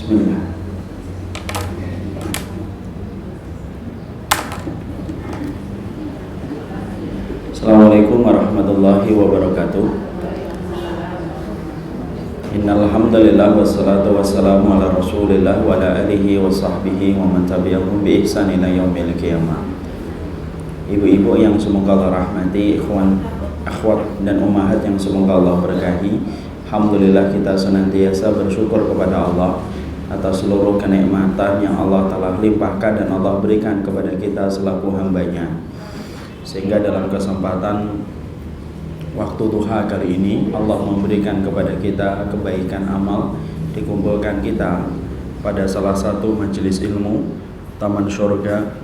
Bismillah. Assalamualaikum warahmatullahi wabarakatuh. Innal hamdalillah wassalatu wassalamu ala Rasulillah wa ala alihi wa sahbihi wa man tabi'ahum bi ihsan ila yaumil qiyamah. Ibu-ibu yang semoga Allah rahmati, ikhwan, akhwat dan ummahat yang semoga Allah berkahi. Alhamdulillah kita senantiasa bersyukur kepada Allah atas seluruh kenikmatan yang Allah telah limpahkan dan Allah berikan kepada kita selaku hambanya. Sehingga dalam kesempatan waktu duha kali ini Allah memberikan kepada kita kebaikan amal, dikumpulkan kita pada salah satu majelis ilmu taman surga,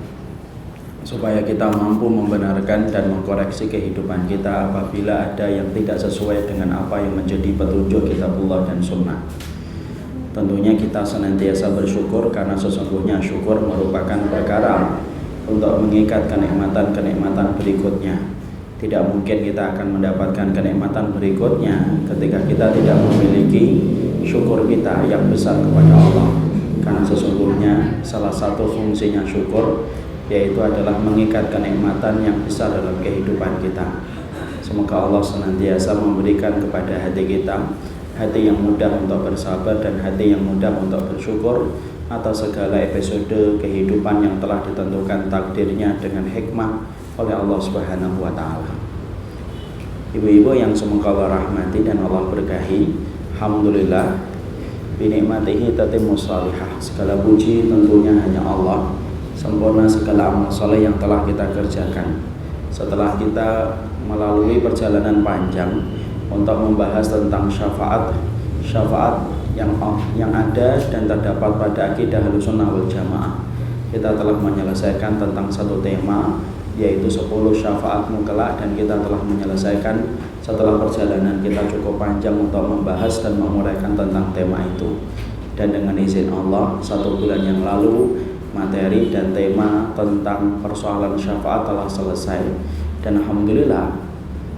supaya kita mampu membenarkan dan mengkoreksi kehidupan kita apabila ada yang tidak sesuai dengan apa yang menjadi petunjuk kitabullah dan sunnah. Tentunya kita senantiasa bersyukur karena sesungguhnya syukur merupakan perkara untuk mengikat kenikmatan-kenikmatan berikutnya. Tidak mungkin kita akan mendapatkan kenikmatan berikutnya ketika kita tidak memiliki syukur kita yang besar kepada Allah. Karena sesungguhnya salah satu fungsinya syukur yaitu adalah mengikat kenikmatan yang besar dalam kehidupan kita. Semoga Allah senantiasa memberikan kepada hati kita hati yang mudah untuk bersabar dan hati yang mudah untuk bersyukur atas segala episode kehidupan yang telah ditentukan takdirnya dengan hikmah oleh Allah Subhanahu wa taala. Ibu-ibu yang semoga Allah rahmati dan Allah berkahi, alhamdulillah bi nikmatihi tatimmu shalihah. Segala puji tentunya hanya Allah. Sempurna segala amal soleh yang telah kita kerjakan. Setelah kita melalui perjalanan panjang untuk membahas tentang syafaat yang ada dan terdapat pada akidah Ahlussunnah wal Jamaah, kita telah menyelesaikan tentang satu tema, yaitu 10 syafaat mutlak, dan kita telah menyelesaikan setelah perjalanan kita cukup panjang untuk membahas dan menguraikan tentang tema itu. Dan dengan izin Allah, 1 bulan yang lalu materi dan tema tentang persoalan syafaat telah selesai, dan alhamdulillah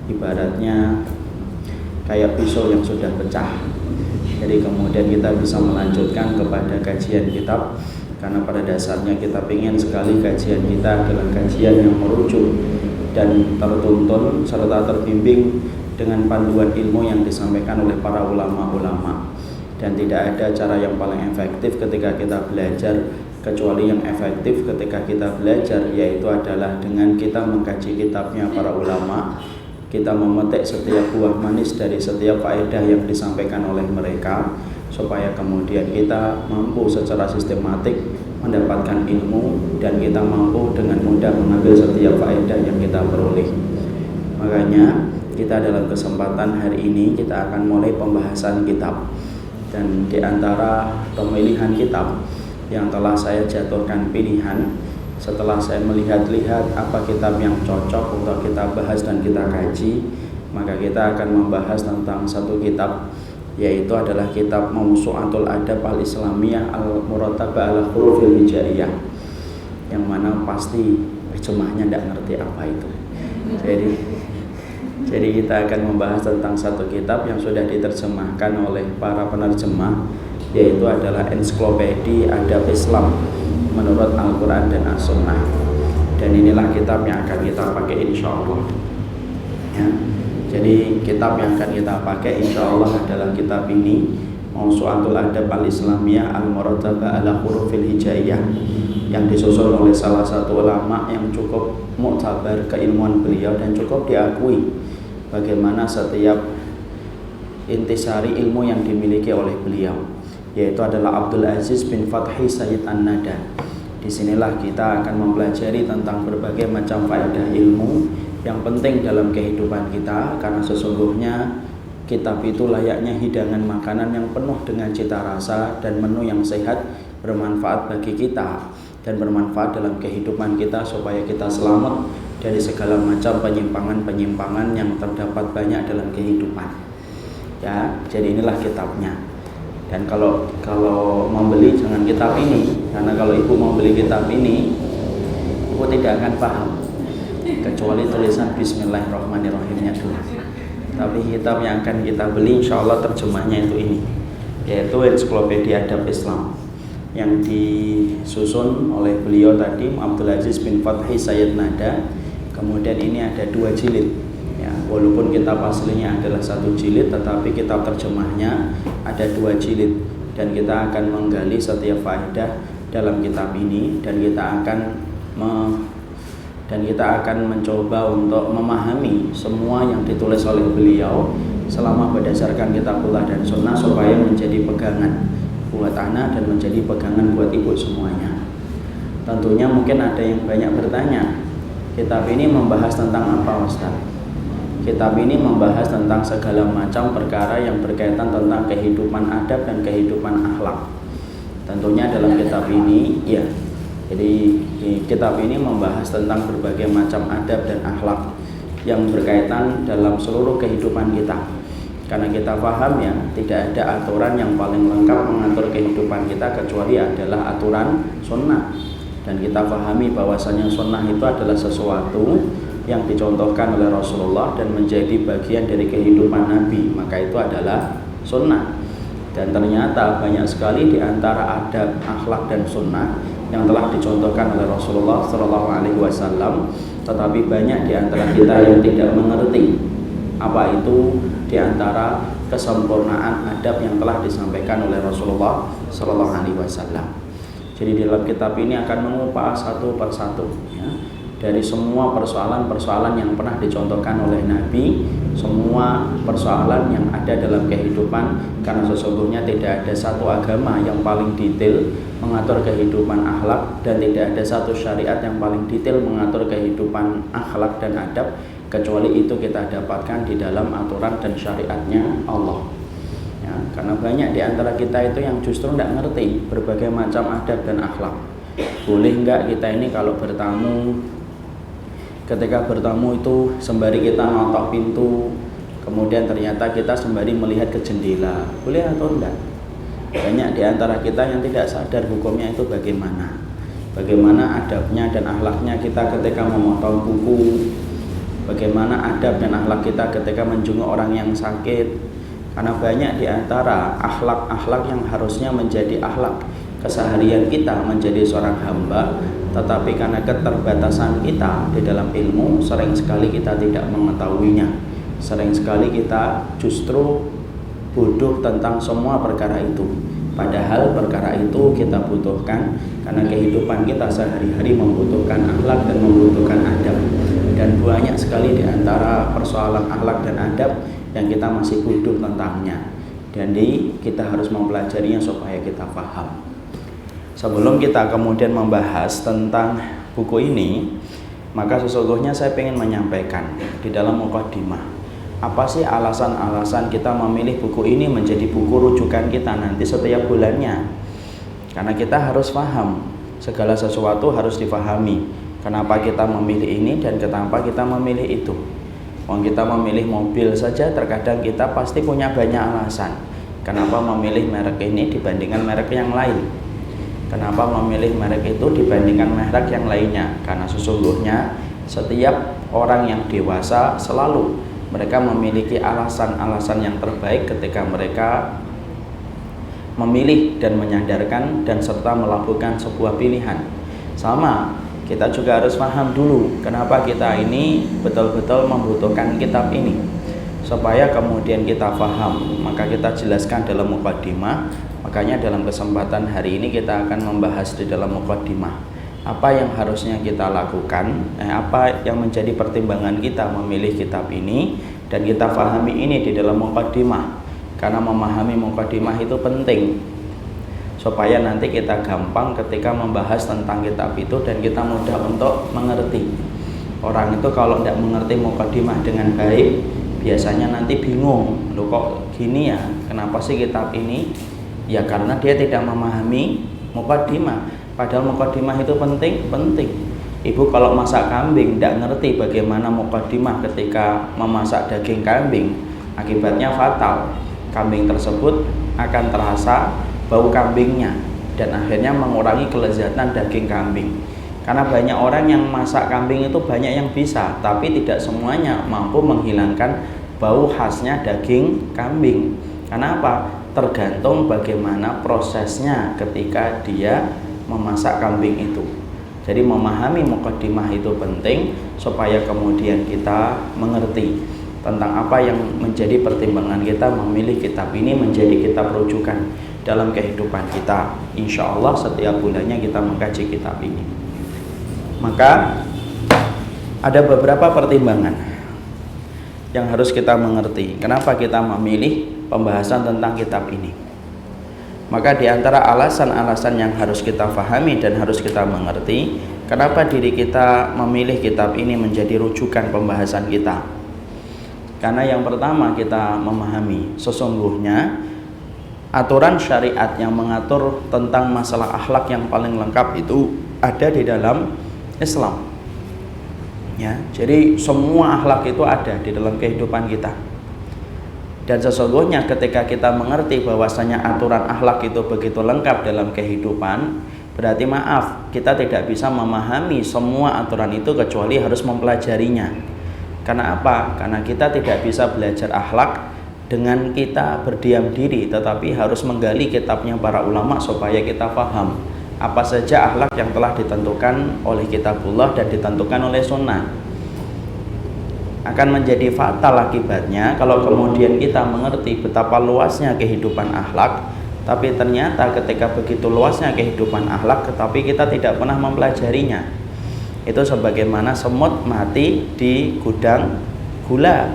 ibaratnya kayak pisau yang sudah pecah. Jadi kemudian kita bisa melanjutkan kepada kajian kitab, karena pada dasarnya kita ingin sekali kajian kita adalah kajian yang merujuk dan tertuntun serta terbimbing dengan panduan ilmu yang disampaikan oleh para ulama-ulama. Dan tidak ada cara yang paling efektif ketika kita belajar kecuali yang efektif ketika kita belajar, yaitu adalah dengan kita mengkaji kitabnya para ulama, kita memetik setiap buah manis dari setiap faedah yang disampaikan oleh mereka, supaya kemudian kita mampu secara sistematik mendapatkan ilmu dan kita mampu dengan mudah mengambil setiap faedah yang kita peroleh. Makanya kita dalam kesempatan hari ini kita akan mulai pembahasan kitab, dan di antara pemilihan kitab yang telah saya jatuhkan pilihan setelah saya melihat-lihat apa kitab yang cocok untuk kita bahas dan kita kaji, maka kita akan membahas tentang satu kitab, yaitu adalah kitab Mawsu'atul Adab Al-Islamiyah Al-Murattabah ala Hurufil Hijaiyah, yang mana pasti terjemahnya tidak ngerti apa itu. Jadi kita akan membahas tentang satu kitab yang sudah diterjemahkan oleh para penerjemah, yaitu adalah Ensiklopedia Adab Islam menurut Al-Quran dan As-Sunnah. Dan inilah kitab yang akan kita pakai insya Allah ya. Jadi kitab yang akan kita pakai insya Allah adalah kitab ini, Mawsu'atul Adab Al-Islamiyah Al-Murattabah ala Hurufil Hijaiyah, yang disusun oleh salah satu ulama yang cukup muktabar keilmuan beliau dan cukup diakui bagaimana setiap intisari ilmu yang dimiliki oleh beliau, yaitu adalah Abdul Aziz bin Fathi Sayyid An-Nada. Disinilah kita akan mempelajari tentang berbagai macam faedah ilmu yang penting dalam kehidupan kita, karena sesungguhnya kitab itu layaknya hidangan makanan yang penuh dengan cita rasa dan menu yang sehat, bermanfaat bagi kita dan bermanfaat dalam kehidupan kita, supaya kita selamat dari segala macam penyimpangan-penyimpangan yang terdapat banyak dalam kehidupan ya. Jadi inilah kitabnya. Dan kalau membeli jangan kitab ini, karena kalau ibu membeli kitab ini, ibu tidak akan paham kecuali tulisan Bismillahirrahmanirrahimnya dulu. Tapi kitab yang akan kita beli insya Allah terjemahnya itu ini. yaitu Ensiklopedia Adab Islam yang disusun oleh beliau tadi, Abdul Aziz bin Fathi Sayyid Nada. Kemudian ini ada 2 jilid ya, walaupun kitab aslinya adalah 1 jilid, tetapi kitab terjemahnya ada 2 jilid, dan kita akan menggali setiap faedah dalam kitab ini, dan kita akan mencoba untuk memahami semua yang ditulis oleh beliau selama berdasarkan kitabullah dan sunnah, supaya menjadi pegangan buat anak dan menjadi pegangan buat ibu semuanya. Tentunya mungkin ada yang banyak bertanya, kitab ini membahas tentang apa, Ustaz? Kitab ini membahas tentang segala macam perkara yang berkaitan tentang kehidupan adab dan kehidupan akhlak. Tentunya dalam kitab ini ya, jadi kitab ini membahas tentang berbagai macam adab dan akhlak yang berkaitan dalam seluruh kehidupan kita. Karena kita paham ya, tidak ada aturan yang paling lengkap mengatur kehidupan kita kecuali adalah aturan sunnah. Dan kita pahami bahwasanya sunnah itu adalah sesuatu yang dicontohkan oleh Rasulullah dan menjadi bagian dari kehidupan Nabi, maka itu adalah sunnah. Dan ternyata banyak sekali di antara adab, akhlak dan sunnah yang telah dicontohkan oleh Rasulullah SAW, tetapi banyak di antara kita yang tidak mengerti apa itu di antara kesempurnaan adab yang telah disampaikan oleh Rasulullah SAW. Jadi dalam kitab ini akan mengupas satu persatu ya, dari semua persoalan-persoalan yang pernah dicontohkan oleh Nabi, semua persoalan yang ada dalam kehidupan, karena sesungguhnya tidak ada satu agama yang paling detail mengatur kehidupan akhlak, dan tidak ada satu syariat yang paling detail mengatur kehidupan akhlak dan adab, kecuali itu kita dapatkan di dalam aturan dan syariatnya Allah ya. Karena banyak di antara kita itu yang justru tidak ngerti berbagai macam adab dan akhlak. Boleh enggak kita ini kalau bertamu, ketika bertamu itu sembari kita notok pintu, kemudian ternyata kita sembari melihat ke jendela, boleh atau enggak? Banyak di antara kita yang tidak sadar hukumnya itu bagaimana adabnya dan akhlaknya kita ketika memotong kuku, bagaimana adab dan akhlak kita ketika menjenguk orang yang sakit. Karena banyak di antara akhlak-akhlak yang harusnya menjadi akhlak keseharian kita menjadi seorang hamba, tetapi karena keterbatasan kita di dalam ilmu, sering sekali kita tidak mengetahuinya. Sering sekali kita justru bodoh tentang semua perkara itu, padahal perkara itu kita butuhkan karena kehidupan kita sehari-hari membutuhkan akhlak dan membutuhkan adab. Dan banyak sekali di antara persoalan akhlak dan adab yang kita masih bodoh tentangnya, dan kita harus mempelajarinya supaya kita paham. Sebelum kita kemudian membahas tentang buku ini, maka sesungguhnya saya ingin menyampaikan di dalam mukadimah, apa sih alasan-alasan kita memilih buku ini menjadi buku rujukan kita nanti setiap bulannya. Karena kita harus paham, segala sesuatu harus dipahami. Kenapa kita memilih ini dan kenapa kita memilih itu. Kita memilih mobil saja, terkadang kita pasti punya banyak alasan. Kenapa memilih merek ini dibandingkan merek yang lain? Kenapa memilih merek itu dibandingkan merek yang lainnya? Karena sesungguhnya setiap orang yang dewasa selalu mereka memiliki alasan-alasan yang terbaik ketika mereka memilih dan menyadarkan dan serta melakukan sebuah pilihan. Sama, kita juga harus paham dulu kenapa kita ini betul-betul membutuhkan kitab ini. Supaya kemudian kita paham, maka kita jelaskan dalam mukadimah. Makanya dalam kesempatan hari ini kita akan membahas di dalam mukadimah apa yang harusnya kita lakukan, apa yang menjadi pertimbangan kita memilih kitab ini, dan kita pahami ini di dalam mukadimah. Karena memahami mukadimah itu penting supaya nanti kita gampang ketika membahas tentang kitab itu dan kita mudah untuk mengerti. Orang itu kalau tidak mengerti mukadimah dengan baik, biasanya nanti bingung, loh kok gini ya, kenapa sih kitab ini? Ya karena dia tidak memahami mukadimah. Padahal mukadimah itu penting. Ibu kalau masak kambing tidak ngerti bagaimana mukadimah ketika memasak daging kambing, akibatnya fatal. Kambing tersebut akan terasa bau kambingnya dan akhirnya mengurangi kelezatan daging kambing. Karena banyak orang yang masak kambing itu banyak yang bisa, tapi tidak semuanya mampu menghilangkan bau khasnya daging kambing. Karena apa? Tergantung bagaimana prosesnya ketika dia memasak kambing itu. Jadi memahami muqaddimah itu penting supaya kemudian kita mengerti tentang apa yang menjadi pertimbangan kita memilih kitab ini menjadi kitab rujukan dalam kehidupan kita. Insya Allah setiap bulannya kita mengkaji kitab ini. Maka ada beberapa pertimbangan yang harus kita mengerti. Kenapa kita memilih pembahasan tentang kitab ini? Maka di antara alasan-alasan yang harus kita pahami dan harus kita mengerti, kenapa diri kita memilih kitab ini menjadi rujukan pembahasan kita? Karena yang pertama kita memahami sesungguhnya aturan syariat yang mengatur tentang masalah akhlak yang paling lengkap itu ada di dalam Islam. Ya, jadi semua akhlak itu ada di dalam kehidupan kita. Dan sesungguhnya ketika kita mengerti bahwasanya aturan akhlak itu begitu lengkap dalam kehidupan, berarti maaf, kita tidak bisa memahami semua aturan itu kecuali harus mempelajarinya. Karena apa? Karena kita tidak bisa belajar akhlak dengan kita berdiam diri, tetapi harus menggali kitabnya para ulama supaya kita paham apa saja akhlak yang telah ditentukan oleh kitabullah dan ditentukan oleh sunnah. Akan menjadi fatal akibatnya kalau kemudian kita mengerti betapa luasnya kehidupan akhlak, tapi ternyata ketika begitu luasnya kehidupan akhlak tetapi kita tidak pernah mempelajarinya. Itu sebagaimana semut mati di gudang gula,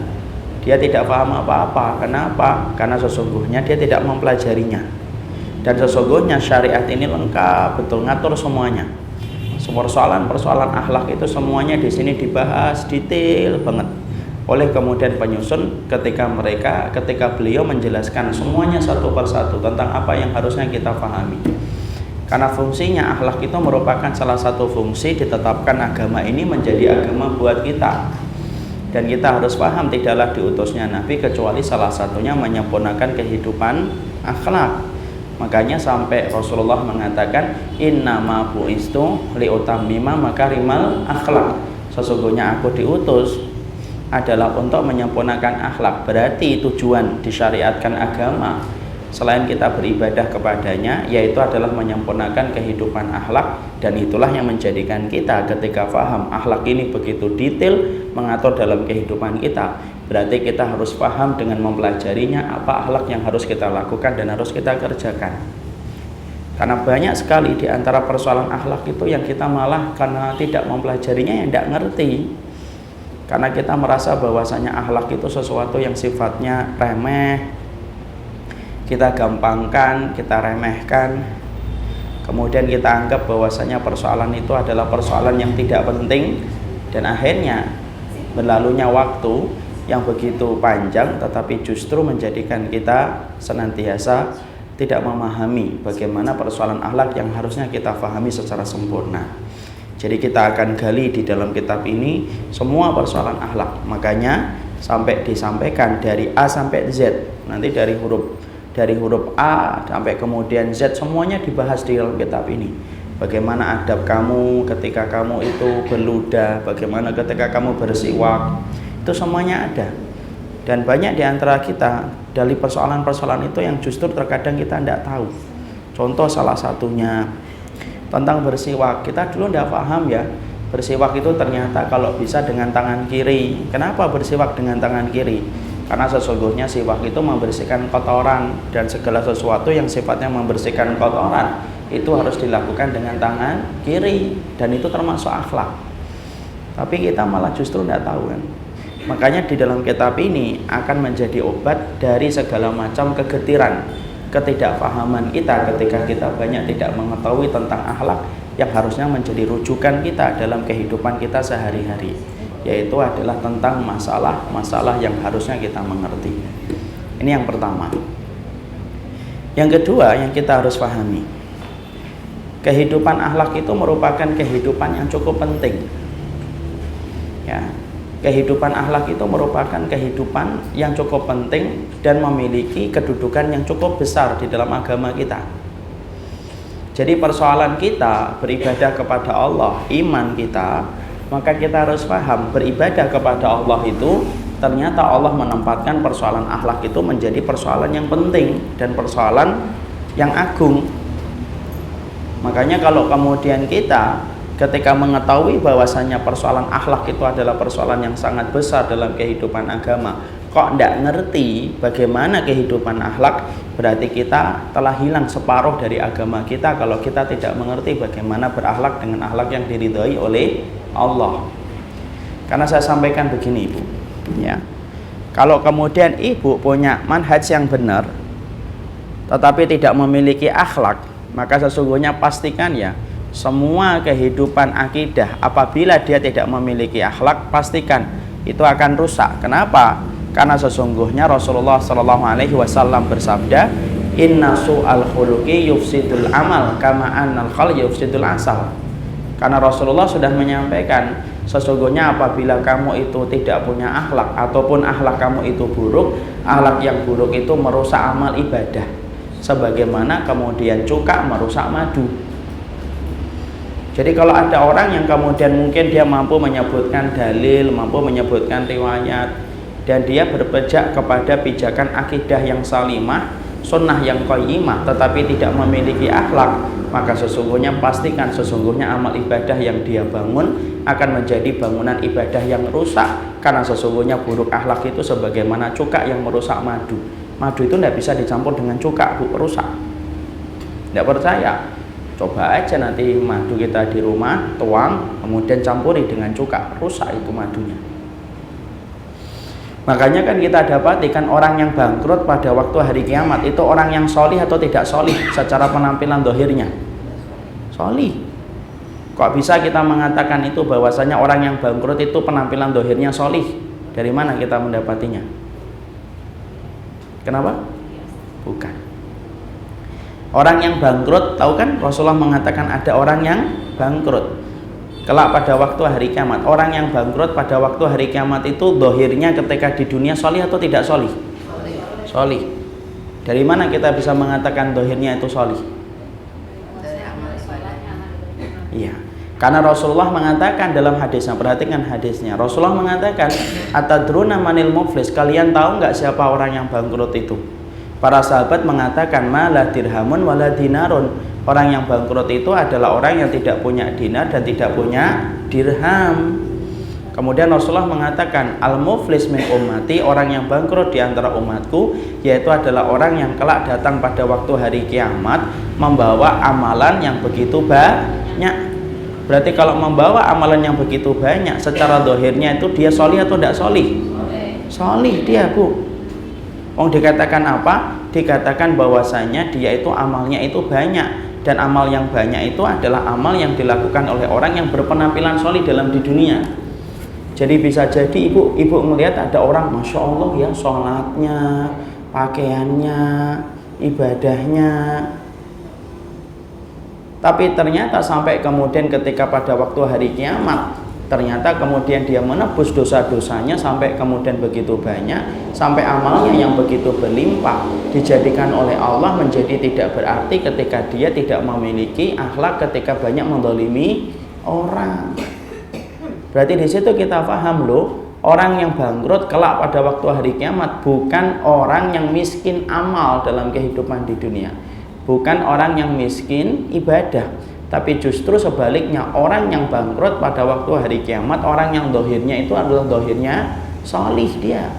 dia tidak paham apa-apa. Kenapa? Karena sesungguhnya dia tidak mempelajarinya. Dan sesungguhnya syariat ini lengkap betul, ngatur semuanya. Persoalan-persoalan akhlak itu semuanya di sini dibahas detail banget oleh kemudian penyusun ketika beliau menjelaskan semuanya satu persatu tentang apa yang harusnya kita pahami. Karena fungsinya akhlak itu merupakan salah satu fungsi ditetapkan agama ini menjadi agama buat kita. Dan kita harus paham tidaklah diutusnya Nabi kecuali salah satunya menyempurnakan kehidupan akhlak. Makanya sampai Rasulullah mengatakan innama bu'istu liutammima makarimal akhlak. Sesungguhnya aku diutus adalah untuk menyempurnakan akhlak. Berarti tujuan disyariatkan agama selain kita beribadah kepadanya yaitu adalah menyempurnakan kehidupan akhlak. Dan itulah yang menjadikan kita ketika paham akhlak ini begitu detail mengatur dalam kehidupan kita, berarti kita harus paham dengan mempelajarinya apa akhlak yang harus kita lakukan dan harus kita kerjakan. Karena banyak sekali di antara persoalan akhlak itu yang kita malah karena tidak mempelajarinya yang tidak ngerti. Karena kita merasa bahwasanya akhlak itu sesuatu yang sifatnya remeh, kita gampangkan, kita remehkan, kemudian kita anggap bahwasanya persoalan itu adalah persoalan yang tidak penting, dan akhirnya berlalunya waktu yang begitu panjang tetapi justru menjadikan kita senantiasa tidak memahami bagaimana persoalan akhlak yang harusnya kita pahami secara sempurna. Jadi kita akan gali di dalam kitab ini semua persoalan akhlak. Makanya sampai disampaikan dari A sampai Z. Nanti dari huruf A sampai kemudian Z semuanya dibahas di dalam kitab ini. Bagaimana adab kamu ketika kamu itu berludah, bagaimana ketika kamu bersiwak, itu semuanya ada. Dan banyak di antara kita dari persoalan-persoalan itu yang justru terkadang kita tidak tahu. Contoh salah satunya tentang bersiwak, kita dulu tidak paham ya, bersiwak itu ternyata kalau bisa dengan tangan kiri. Kenapa bersiwak dengan tangan kiri? Karena sesungguhnya siwak itu membersihkan kotoran, dan segala sesuatu yang sifatnya membersihkan kotoran itu harus dilakukan dengan tangan kiri, dan itu termasuk akhlak. Tapi kita malah justru tidak tahu kan. Makanya di dalam kitab ini akan menjadi obat dari segala macam kegetiran, ketidakpahaman kita ketika kita banyak tidak mengetahui tentang akhlak yang harusnya menjadi rujukan kita dalam kehidupan kita sehari-hari, yaitu adalah tentang masalah-masalah yang harusnya kita mengerti. Ini yang pertama. Yang kedua yang kita harus pahami, kehidupan akhlak itu merupakan kehidupan yang cukup penting. Ya, kehidupan akhlak itu merupakan kehidupan yang cukup penting dan memiliki kedudukan yang cukup besar di dalam agama kita. Jadi persoalan kita beribadah kepada Allah, iman kita, maka kita harus paham beribadah kepada Allah itu ternyata Allah menempatkan persoalan akhlak itu menjadi persoalan yang penting dan persoalan yang agung. Makanya kalau kemudian kita ketika mengetahui bahwasannya persoalan akhlak itu adalah persoalan yang sangat besar dalam kehidupan agama, kok tidak ngerti bagaimana kehidupan akhlak, berarti kita telah hilang separuh dari agama kita kalau kita tidak mengerti bagaimana berakhlak dengan akhlak yang diridhoi oleh Allah. Karena saya sampaikan begini Ibu, ya, kalau kemudian Ibu punya manhaj yang benar tetapi tidak memiliki akhlak, maka sesungguhnya pastikan ya, semua kehidupan akidah apabila dia tidak memiliki akhlak, pastikan itu akan rusak. Kenapa? Karena sesungguhnya Rasulullah SAW bersabda, inna su'al khuluqi yufsidul amal kama annal khal yufsidul asal. Karena Rasulullah sudah menyampaikan, sesungguhnya apabila kamu itu tidak punya akhlak ataupun akhlak kamu itu buruk, akhlak yang buruk itu merusak amal ibadah, sebagaimana kemudian cuka merusak madu. Jadi kalau ada orang yang kemudian mungkin dia mampu menyebutkan dalil, mampu menyebutkan riwayat, dan dia berpijak kepada pijakan akidah yang salimah, sunnah yang qayyimah, tetapi tidak memiliki akhlak, maka sesungguhnya pastikan sesungguhnya amal ibadah yang dia bangun akan menjadi bangunan ibadah yang rusak. Karena sesungguhnya buruk akhlak itu sebagaimana cuka yang merusak madu. Madu itu tidak bisa dicampur dengan cuka, rusak. Tidak percaya? Coba aja nanti madu kita di rumah, tuang, kemudian campuri dengan cuka, rusak itu madunya. Makanya kan kita dapati kan orang yang bangkrut pada waktu hari kiamat itu orang yang solih atau tidak solih secara penampilan dohirnya? Solih. Kok bisa kita mengatakan itu bahwasanya orang yang bangkrut itu penampilan dohirnya solih? Dari mana kita mendapatinya? Kenapa? Bukan. Orang yang bangkrut, tahu kan Rasulullah mengatakan ada orang yang bangkrut kelak pada waktu hari kiamat. Orang yang bangkrut pada waktu hari kiamat itu dohirnya ketika di dunia solih atau tidak solih? Solih. Dari mana kita bisa mengatakan dohirnya itu solih? Iya, karena Rasulullah mengatakan dalam hadisnya, perhatikan hadisnya, Rasulullah mengatakan, atadruna manil muflis, kalian tahu nggak siapa orang yang bangkrut itu? Para sahabat mengatakan, malah dirhamun wala dinarun. Orang yang bangkrut itu adalah orang yang tidak punya dinar dan tidak punya dirham. Kemudian Rasulullah mengatakan, al-muflis min ummati, orang yang bangkrut di antara umatku, yaitu adalah orang yang kelak datang pada waktu hari kiamat membawa amalan yang begitu banyak. Berarti kalau membawa amalan yang begitu banyak, secara dohirnya itu dia solih atau tidak solih? Solih dia, Bu. Dikatakan apa? Dikatakan bahwasanya dia itu amalnya itu banyak, dan amal yang banyak itu adalah amal yang dilakukan oleh orang yang berpenampilan solih dalam di dunia. Jadi bisa jadi ibu melihat ada orang, masya Allah ya, sholatnya, pakaiannya, ibadahnya, tapi ternyata sampai kemudian ketika pada waktu hari kiamat, ternyata kemudian dia menebus dosa-dosanya sampai kemudian begitu banyak, sampai amalnya yang begitu berlimpah dijadikan oleh Allah menjadi tidak berarti ketika dia tidak memiliki akhlak, ketika banyak menzalimi orang. Berarti di situ kita paham loh, orang yang bangkrut kelak pada waktu hari kiamat bukan orang yang miskin amal dalam kehidupan di dunia, bukan orang yang miskin ibadah, tapi justru sebaliknya, orang yang bangkrut pada waktu hari kiamat, orang yang dohirnya itu adalah dohirnya solih dia.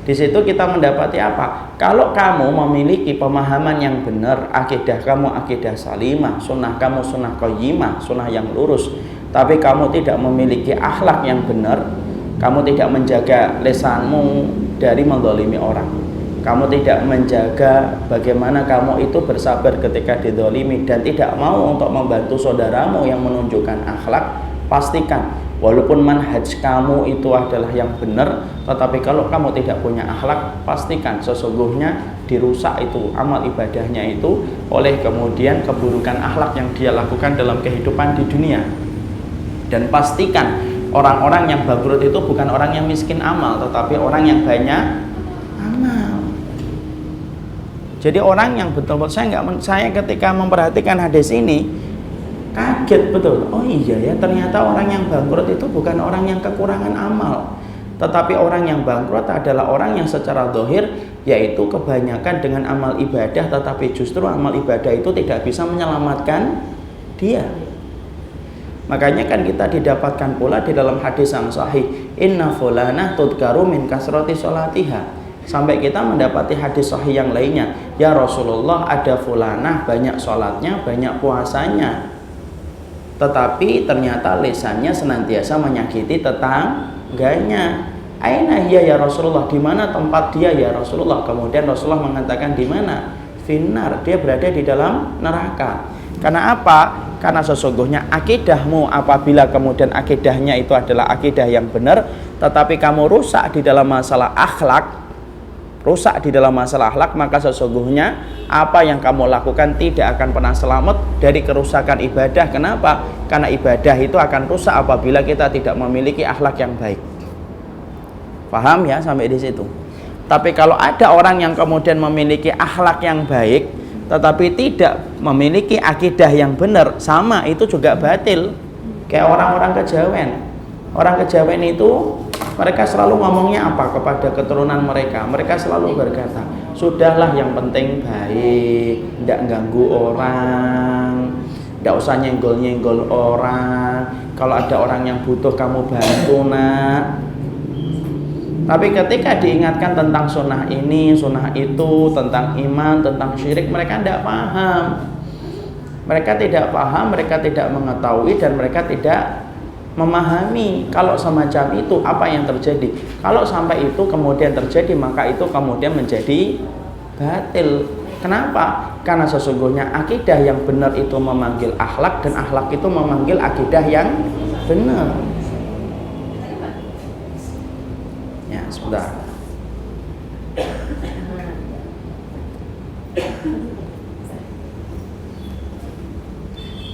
Di situ kita mendapati apa? Kalau kamu memiliki pemahaman yang benar, akidah kamu akidah salimah, sunnah kamu sunnah qayyimah, sunnah yang lurus, tapi kamu tidak memiliki akhlak yang benar, kamu tidak menjaga lisanmu dari menzalimi orang, kamu tidak menjaga bagaimana kamu itu bersabar ketika dizalimi dan tidak mau untuk membantu saudaramu yang menunjukkan akhlak, pastikan walaupun manhaj kamu itu adalah yang benar, tetapi kalau kamu tidak punya akhlak, pastikan sesungguhnya dirusak itu amal ibadahnya itu oleh kemudian keburukan akhlak yang dia lakukan dalam kehidupan di dunia. Dan pastikan orang-orang yang bangkrut itu bukan orang yang miskin amal, tetapi orang yang banyak amal. Jadi orang yang betul-betul saya ketika memperhatikan hadis ini kaget betul. Oh iya ya, ternyata orang yang bangkrut itu bukan orang yang kekurangan amal, Tetapi orang yang bangkrut adalah orang yang secara zahir yaitu kebanyakan dengan amal ibadah, tetapi justru amal ibadah itu tidak bisa menyelamatkan dia. Makanya kan kita didapatkan pula di dalam hadis yang sahih, inna fulanah tudkaru min kasrati sholatiha. Sampai kita mendapati hadis sahih yang lainnya, ya Rasulullah, ada fulanah banyak sholatnya, banyak puasanya, tetapi ternyata lisannya senantiasa menyakiti tetangganya. Aina hiya ya Rasulullah, di mana tempat dia ya Rasulullah? Kemudian Rasulullah mengatakan di mana? Finnar, dia berada di dalam neraka. Karena apa? Karena sesungguhnya akidahmu, apabila kemudian akidahnya itu adalah akidah yang benar, tetapi kamu rusak di dalam masalah akhlak, maka sesungguhnya apa yang kamu lakukan tidak akan pernah selamat dari kerusakan ibadah. Kenapa? Karena ibadah itu akan rusak apabila kita tidak memiliki akhlak yang baik. Paham ya sampai di situ? Tapi kalau ada orang yang kemudian memiliki akhlak yang baik tetapi tidak memiliki akidah yang benar, sama itu juga batil. Kayak orang-orang kejawen. Orang kejawen itu mereka selalu ngomongnya apa kepada keturunan mereka? Mereka selalu berkata, sudahlah yang penting baik, tidak ganggu orang, tidak usah nyenggol-nyenggol orang. Kalau ada orang yang butuh kamu bantu nak. Tapi ketika diingatkan tentang sunnah ini, sunnah itu, tentang iman, tentang syirik, mereka tidak paham. Mereka tidak paham, mereka tidak mengetahui, dan mereka tidak memahami kalau semacam itu apa yang terjadi. Kalau sampai itu kemudian terjadi, maka itu kemudian menjadi batil. Kenapa? Karena sesungguhnya akidah yang benar itu memanggil akhlak, dan akhlak itu memanggil akidah yang benar. Ya, sebentar.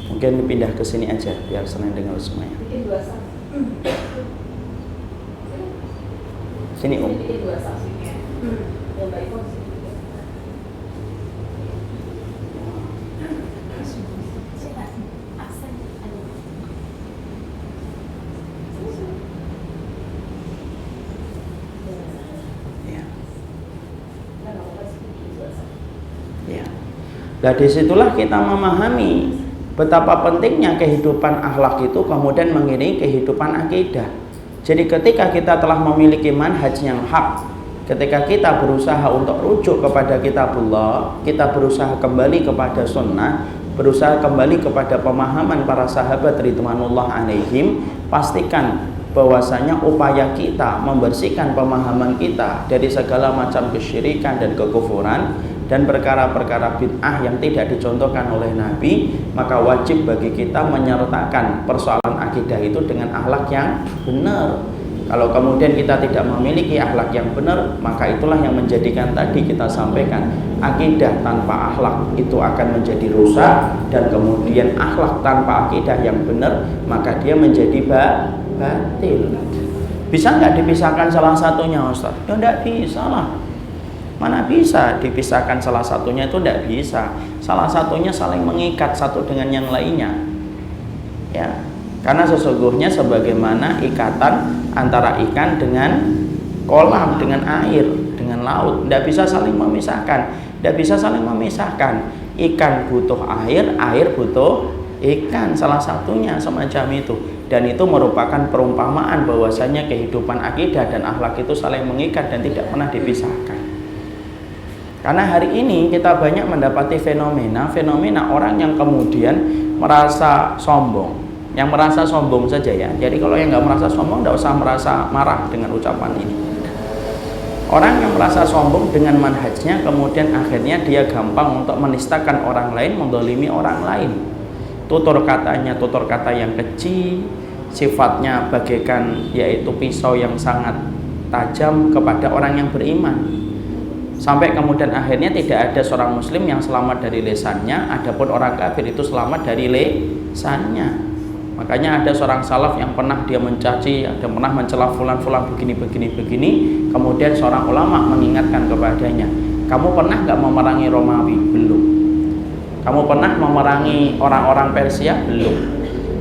Mungkin dipindah ke sini aja biar senang dengar semuanya. Sini Nah disitulah kita memahami betapa pentingnya kehidupan akhlak itu kemudian mengiringi kehidupan akidah. Jadi ketika kita telah memiliki manhaj yang hak, ketika kita berusaha untuk rujuk kepada kitabullah, kita berusaha kembali kepada sunnah, berusaha kembali kepada pemahaman para sahabat ridwanullah alaihim, pastikan bahwasanya upaya kita membersihkan pemahaman kita dari segala macam kesyirikan dan kekufuran dan perkara-perkara bid'ah yang tidak dicontohkan oleh Nabi, maka wajib bagi kita menyertakan persoalan akidah itu dengan akhlak yang benar. Kalau kemudian kita tidak memiliki akhlak yang benar, maka itulah yang menjadikan tadi kita sampaikan, akidah tanpa akhlak itu akan menjadi rusak, dan kemudian akhlak tanpa akidah yang benar, maka dia menjadi batil. Bisa nggak dipisahkan salah satunya, Ustaz? Ya nggak bisa lah. Mana bisa dipisahkan salah satunya, itu tidak bisa. Salah satunya saling mengikat satu dengan yang lainnya. Ya, karena sesungguhnya sebagaimana ikatan antara ikan dengan kolam, dengan air, dengan laut, tidak bisa saling memisahkan. Tidak bisa saling memisahkan. Ikan butuh air, air butuh ikan, salah satunya semacam itu. Dan itu merupakan perumpamaan bahwasanya kehidupan akidah dan akhlak itu saling mengikat dan tidak pernah dipisahkan. Karena hari ini kita banyak mendapati fenomena orang yang kemudian merasa sombong. Yang merasa sombong saja ya. Jadi kalau yang nggak merasa sombong, nggak usah merasa marah dengan ucapan ini. Orang yang merasa sombong dengan manhajnya, kemudian akhirnya dia gampang untuk menistakan orang lain, mendolimi orang lain. Tutur katanya tutur kata yang kecil, sifatnya bagaikan yaitu pisau yang sangat tajam kepada orang yang beriman. Sampai kemudian akhirnya tidak ada seorang muslim yang selamat dari lisannya, adapun orang kafir itu selamat dari lisannya. Makanya ada seorang salaf yang pernah dia mencaci, ada pernah mencela fulan-fulan begini, kemudian seorang ulama mengingatkan kepadanya, kamu pernah nggak memerangi Romawi? Belum. Kamu pernah memerangi orang-orang Persia? Belum.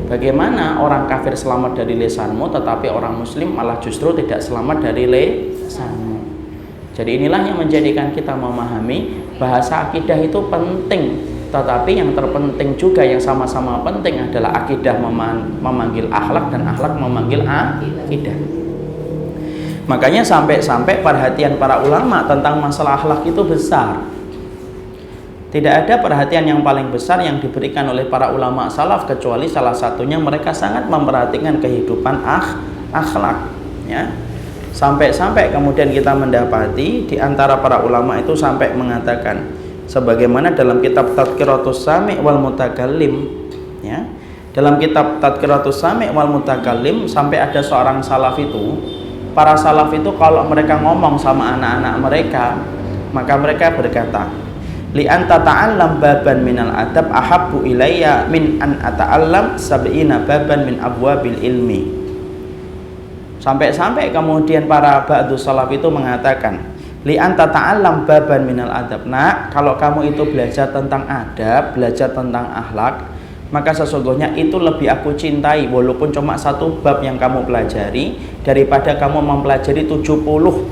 Bagaimana orang kafir selamat dari lisanmu, tetapi orang muslim malah justru tidak selamat dari lisanmu. Jadi inilah yang menjadikan kita memahami bahasa akidah itu penting. Tetapi yang terpenting juga, yang sama-sama penting adalah akidah memanggil akhlak dan akhlak memanggil akidah. Makanya sampai-sampai perhatian para ulama tentang masalah akhlak itu besar. Tidak ada perhatian yang paling besar yang diberikan oleh para ulama salaf kecuali salah satunya mereka sangat memperhatikan kehidupan akhlak, ya. Sampai-sampai kemudian kita mendapati di antara para ulama itu sampai mengatakan sebagaimana dalam kitab Tadhkiratus Sami' wal Mutakallim, ya. Dalam kitab Tadhkiratus Sami' wal Mutakallim sampai ada seorang salaf itu, para salaf itu kalau mereka ngomong sama anak-anak mereka, maka mereka berkata, li anta ta'allam baban minal adab ahabbu ilayya min an ata'allam sab'ina baban min abwabil ilmi. Sampai-sampai kemudian para ba'du salaf itu mengatakan, li anta ta'allam baban minal adab. Nak, kalau kamu itu belajar tentang adab, belajar tentang akhlak, maka sesungguhnya itu lebih aku cintai walaupun cuma satu bab yang kamu pelajari daripada kamu mempelajari 70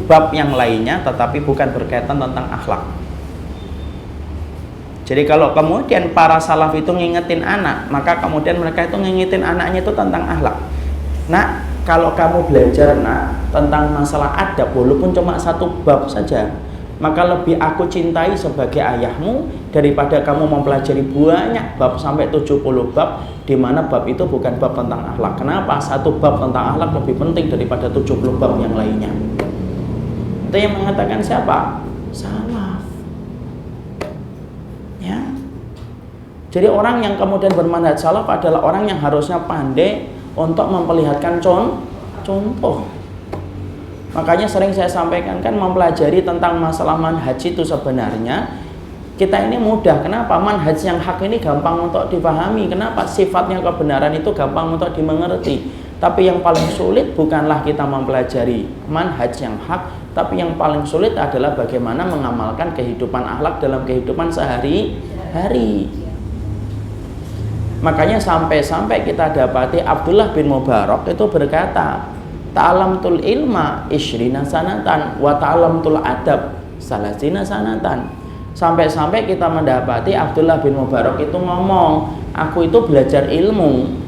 bab yang lainnya tetapi bukan berkaitan tentang akhlak. Jadi kalau kemudian para salaf itu ngingetin anak, maka kemudian mereka itu ngingetin anaknya itu tentang akhlak. Nah, kalau kamu belajar tentang masalah adab walaupun cuma satu bab saja, maka lebih aku cintai sebagai ayahmu daripada kamu mempelajari banyak bab sampai 70 bab di mana bab itu bukan bab tentang akhlak. Kenapa? Satu bab tentang akhlak lebih penting daripada 70 bab yang lainnya. Itu yang mengatakan siapa? Salaf. Ya. Jadi orang yang kemudian bermanhaj salaf adalah orang yang harusnya pandai untuk memperlihatkan contoh. Makanya sering saya sampaikan kan mempelajari tentang masalah manhaj itu sebenarnya kita ini mudah. Kenapa? Manhaj yang hak ini gampang untuk dipahami. Kenapa? Sifatnya kebenaran itu gampang untuk dimengerti. Tapi yang paling sulit bukanlah kita mempelajari manhaj yang hak, tapi yang paling sulit adalah bagaimana mengamalkan kehidupan akhlak dalam kehidupan sehari-hari. Makanya sampai-sampai kita dapati Abdullah bin Mubarak itu berkata, ta'alamtul ilma ishrina sanatan wa ta'alamtul adab salasina sanatan. Sampai-sampai kita mendapati Abdullah bin Mubarak itu ngomong, aku itu belajar ilmu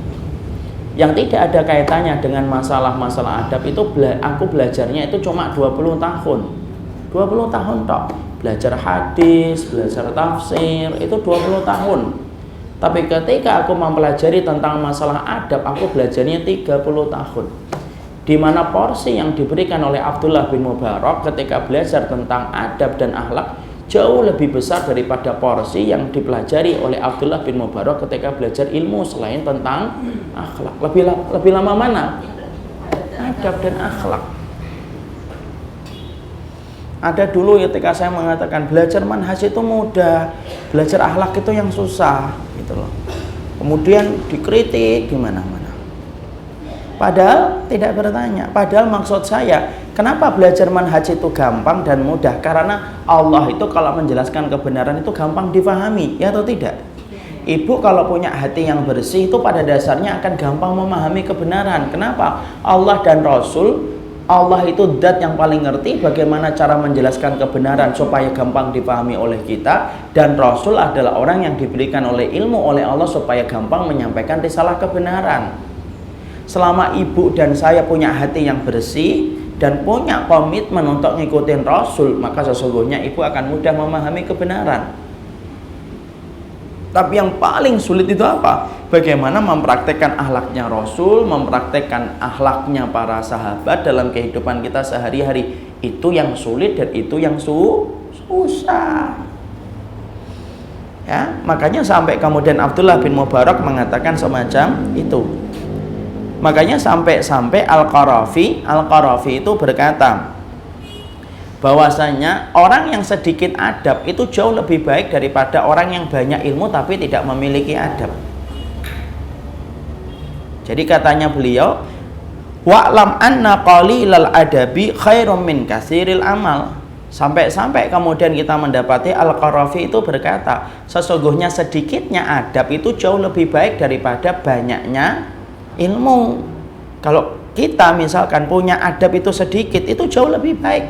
yang tidak ada kaitannya dengan masalah-masalah adab itu aku belajarnya itu cuma 20 tahun. 20 tahun tok. Belajar hadis, belajar tafsir itu 20 tahun. Tapi ketika aku mempelajari tentang masalah adab, aku belajarnya 30 tahun. Di mana porsi yang diberikan oleh Abdullah bin Mubarak ketika belajar tentang adab dan akhlak jauh lebih besar daripada porsi yang dipelajari oleh Abdullah bin Mubarak ketika belajar ilmu selain tentang akhlak. Lebih lama mana? Adab dan akhlak. Ada dulu ketika saya mengatakan belajar manhaj itu mudah, belajar akhlak itu yang susah, gitu loh. Kemudian dikritik di mana-mana. Padahal tidak bertanya. Padahal maksud saya, kenapa belajar manhaj itu gampang dan mudah? Karena Allah itu kalau menjelaskan kebenaran itu gampang dipahami, ya atau tidak? Ibu kalau punya hati yang bersih itu pada dasarnya akan gampang memahami kebenaran. Kenapa? Allah dan Rasul, Allah itu zat yang paling ngerti bagaimana cara menjelaskan kebenaran supaya gampang dipahami oleh kita, dan Rasul adalah orang yang diberikan oleh ilmu oleh Allah supaya gampang menyampaikan risalah kebenaran. Selama ibu dan saya punya hati yang bersih dan punya komitmen untuk ngikutin Rasul, maka sesungguhnya ibu akan mudah memahami kebenaran. Tapi yang paling sulit itu apa? Bagaimana mempraktekkan akhlaknya Rasul, mempraktekkan akhlaknya para sahabat dalam kehidupan kita sehari-hari. Itu yang sulit dan itu yang susah. Ya, makanya sampai kemudian Abdullah bin Mubarak mengatakan semacam itu. Makanya sampai Al-Qarafi itu berkata bahwasanya orang yang sedikit adab itu jauh lebih baik daripada orang yang banyak ilmu tapi tidak memiliki adab. Jadi katanya beliau, wa'lam anna qalilal adabi khairum min katsiril amal. Sampai-sampai kemudian kita mendapati Al-Qarafi itu berkata, sesungguhnya sedikitnya adab itu jauh lebih baik daripada banyaknya ilmu. Kalau kita misalkan punya adab itu sedikit, itu jauh lebih baik,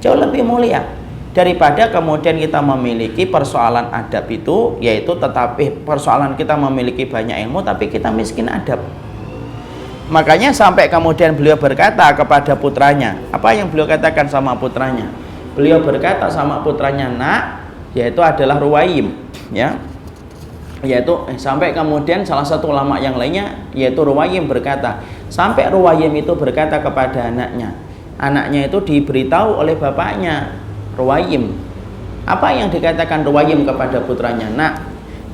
jauh lebih mulia daripada kemudian kita memiliki persoalan adab itu, yaitu tetapi persoalan kita memiliki banyak ilmu tapi kita miskin adab. Makanya sampai kemudian beliau berkata kepada putranya, apa yang beliau katakan sama putranya? Beliau berkata sama putranya, nak, yaitu adalah Ruwaim, ya, yaitu sampai kemudian salah satu ulama yang lainnya yaitu Ruwaim berkata, sampai Ruwaim itu berkata kepada anaknya itu diberitahu oleh bapaknya Ruwaim. Apa yang dikatakan Ruwaim kepada putranya? Nak,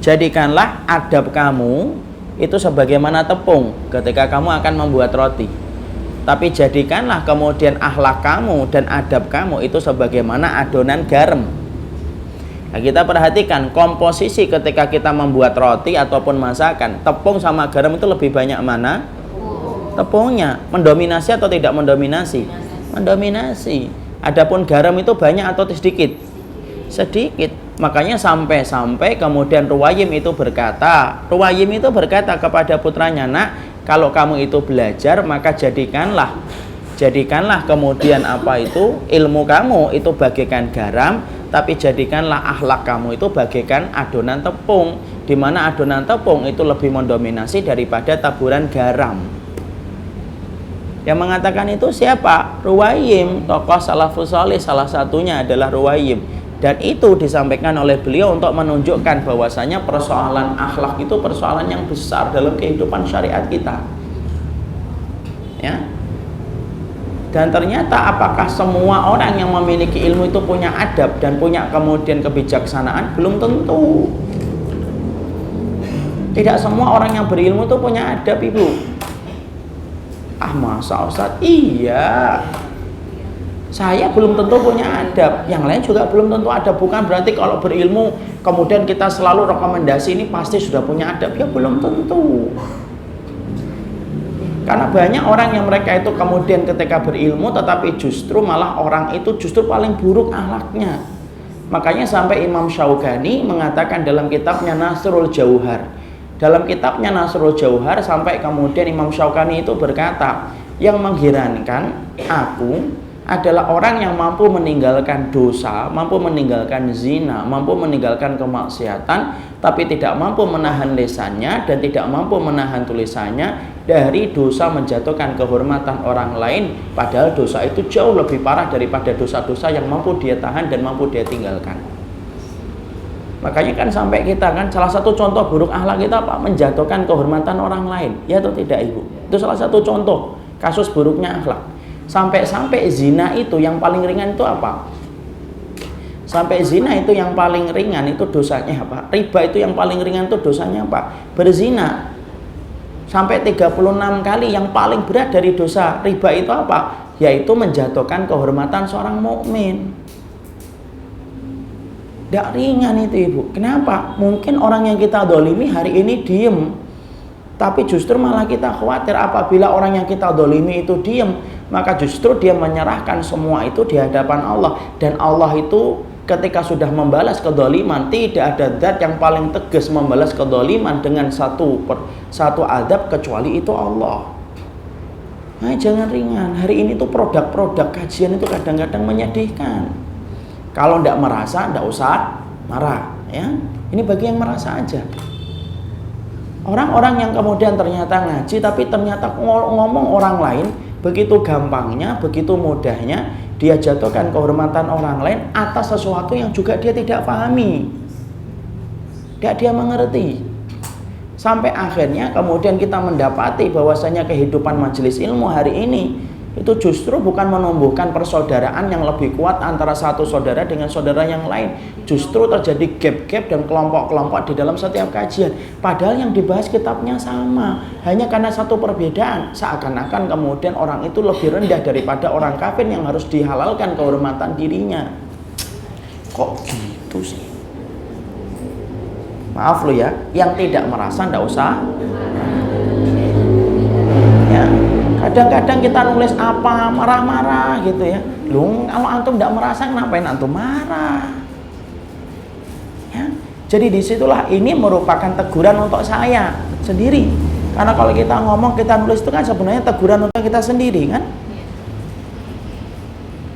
jadikanlah adab kamu itu sebagaimana tepung ketika kamu akan membuat roti, tapi jadikanlah kemudian akhlak kamu dan adab kamu itu sebagaimana adonan garam. Nah, kita perhatikan komposisi ketika kita membuat roti ataupun masakan, tepung sama garam itu lebih banyak mana? Tepungnya. Mendominasi atau tidak mendominasi? Mendominasi. Adapun garam itu banyak atau sedikit? Sedikit. Makanya sampai kemudian Ruwaim itu berkata kepada putranya, nak, kalau kamu itu belajar maka jadikanlah kemudian ilmu kamu itu bagaikan garam, tapi jadikanlah akhlak kamu itu bagaikan adonan tepung, di mana adonan tepung itu lebih mendominasi daripada taburan garam. Yang mengatakan itu siapa? Ruwaim, tokoh salafus salih, salah satunya adalah Ruwaim. Dan itu disampaikan oleh beliau untuk menunjukkan bahwasanya persoalan akhlak itu persoalan yang besar dalam kehidupan syariat kita, ya. Dan ternyata apakah semua orang yang memiliki ilmu itu punya adab dan punya kemudian kebijaksanaan? Belum tentu. Tidak semua orang yang berilmu itu punya adab, Ibu. Masa Ustaz? Iya, saya belum tentu punya adab, yang lain juga belum tentu adab. Bukan berarti kalau berilmu kemudian kita selalu rekomendasi ini pasti sudah punya adab, ya belum tentu. Karena banyak orang yang mereka itu kemudian ketika berilmu tetapi justru malah orang itu justru paling buruk akhlaknya. Makanya sampai Imam Syaukani mengatakan dalam kitabnya Nasrul Jauhar, sampai kemudian Imam Syaukani itu berkata, yang mengherankan aku adalah orang yang mampu meninggalkan dosa, mampu meninggalkan zina, mampu meninggalkan kemaksiatan, tapi tidak mampu menahan lisannya dan tidak mampu menahan tulisannya dari dosa menjatuhkan kehormatan orang lain, padahal dosa itu jauh lebih parah daripada dosa-dosa yang mampu dia tahan dan mampu dia tinggalkan. Makanya kan sampai kita kan salah satu contoh buruk akhlak kita apa? Menjatuhkan kehormatan orang lain, ya atau tidak, Ibu? Itu salah satu contoh kasus buruknya akhlak. Sampai zina itu yang paling ringan itu apa? Sampai zina itu yang paling ringan itu dosanya apa? Riba itu yang paling ringan itu dosanya apa? Berzina. Sampai 36 kali yang paling berat dari dosa riba itu apa? Yaitu menjatuhkan kehormatan seorang mukmin. Tidak ringan itu, Ibu. Kenapa? Mungkin orang yang kita dolimi hari ini diem, tapi justru malah kita khawatir apabila orang yang kita dolimi itu diem, maka justru dia menyerahkan semua itu di hadapan Allah. Dan Allah itu ketika sudah membalas kedoliman, tidak ada zat yang paling tegas membalas kedoliman dengan satu adab kecuali itu Allah. Nah, jangan ringan. Hari ini tuh produk-produk kajian itu kadang-kadang menyedihkan. Kalau tidak merasa, tidak usah marah, ya. Ini bagi yang merasa aja. Orang-orang yang kemudian ternyata ngaji tapi ternyata ngomong orang lain begitu gampangnya, begitu mudahnya dia jatuhkan kehormatan orang lain atas sesuatu yang juga dia tidak pahami, tidak dia mengerti. Sampai akhirnya kemudian kita mendapati bahwasanya kehidupan majelis ilmu hari ini itu justru bukan menumbuhkan persaudaraan yang lebih kuat antara satu saudara dengan saudara yang lain. Justru terjadi gap-gap dan kelompok-kelompok di dalam setiap kajian. Padahal yang dibahas kitabnya sama. Hanya karena satu perbedaan, seakan-akan kemudian orang itu lebih rendah daripada orang kafir yang harus dihalalkan kehormatan dirinya. Kok gitu sih? Maaf lo ya, yang tidak merasa ndak usah. Ya. Kadang-kadang kita nulis apa, marah-marah gitu ya. Loh, kalau antum tidak merasa, ngapain antum marah? Ya. Jadi disitulah ini merupakan teguran untuk saya sendiri. Karena kalau kita ngomong, kita nulis itu kan sebenarnya teguran untuk kita sendiri kan.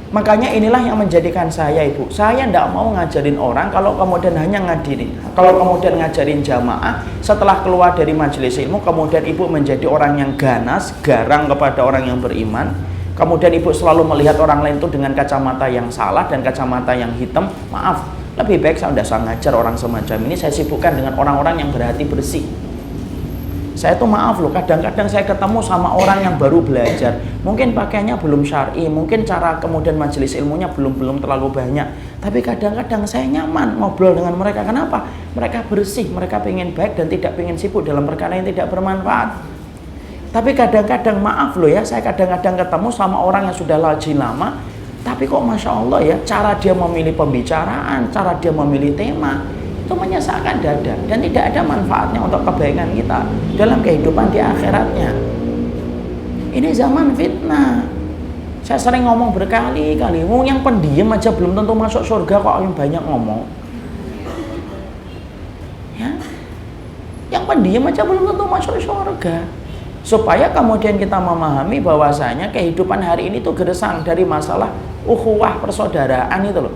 Makanya inilah yang menjadikan saya, Ibu. Saya tidak mau ngajarin orang kalau kemudian hanya ngadirin. Kalau kemudian ngajarin jamaah, setelah keluar dari majelis ilmu, kemudian Ibu menjadi orang yang ganas, garang kepada orang yang beriman. Kemudian Ibu selalu melihat orang lain itu dengan kacamata yang salah dan kacamata yang hitam. Maaf, lebih baik saya tidak usah ngajar orang semacam ini. Saya sibukkan dengan orang-orang yang berhati bersih. Saya tuh maaf loh, kadang-kadang saya ketemu sama orang yang baru belajar, mungkin pakaiannya belum syar'i, mungkin cara kemudian majelis ilmunya belum terlalu banyak, tapi kadang-kadang saya nyaman ngobrol dengan mereka. Kenapa? Mereka bersih, mereka pengen baik dan tidak pengen sibuk dalam perkara yang tidak bermanfaat. Tapi kadang-kadang maaf loh ya, saya kadang-kadang ketemu sama orang yang sudah lajin lama, tapi kok Masya Allah ya, cara dia memilih pembicaraan, cara dia memilih tema, itu menyesakkan dada dan tidak ada manfaatnya untuk kebaikan kita dalam kehidupan di akhiratnya. Ini zaman fitnah. Saya sering ngomong berkali-kali, yang pendiam aja belum tentu masuk surga kok yang banyak ngomong. Ya, yang pendiam aja belum tentu masuk surga. Supaya kemudian kita memahami bahwasanya kehidupan hari ini tuh gersang dari masalah ukhuwah persaudaraan itu loh.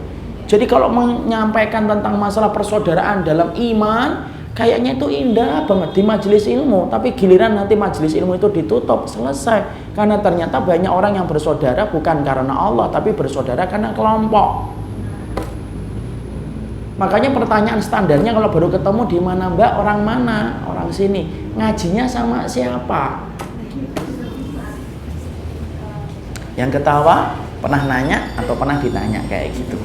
Jadi kalau menyampaikan tentang masalah persaudaraan dalam iman, kayaknya itu indah banget di majelis ilmu. Tapi giliran nanti majelis ilmu itu ditutup, selesai. Karena ternyata banyak orang yang bersaudara bukan karena Allah, tapi bersaudara karena kelompok. Makanya pertanyaan standarnya kalau baru ketemu, di mana Mbak? Orang mana? Orang sini. Ngajinya sama siapa? Yang ketawa pernah nanya atau pernah ditanya kayak gitu.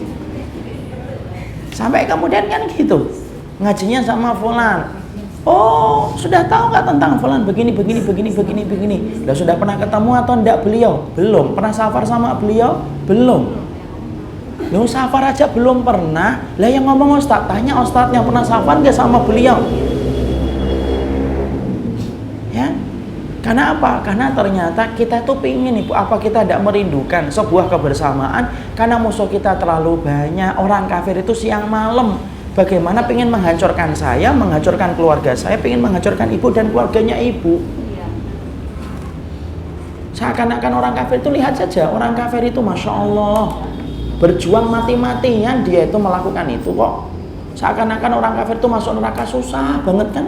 Sampai kemudian kan gitu, ngajinya sama fulan. Oh, sudah tahu nggak tentang fulan begini. Udah sudah pernah ketemu atau enggak beliau? Belum. Pernah safar sama beliau? Belum. Lu safar aja belum pernah. Lah yang ngomong Ustaz, tanya Ustaznya pernah safar nggak sama beliau? Ya. Karena apa? Karena ternyata kita tuh pingin, Ibu, apa kita tidak merindukan sebuah kebersamaan? Karena musuh kita terlalu banyak. Orang kafir itu siang malam. Bagaimana pingin menghancurkan saya, menghancurkan keluarga saya, pingin menghancurkan ibu dan keluarganya ibu. Seakan-akan orang kafir itu, lihat saja, orang kafir itu Masya Allah berjuang mati-matian dia itu melakukan itu kok. Seakan-akan orang kafir itu masuk neraka susah banget kan?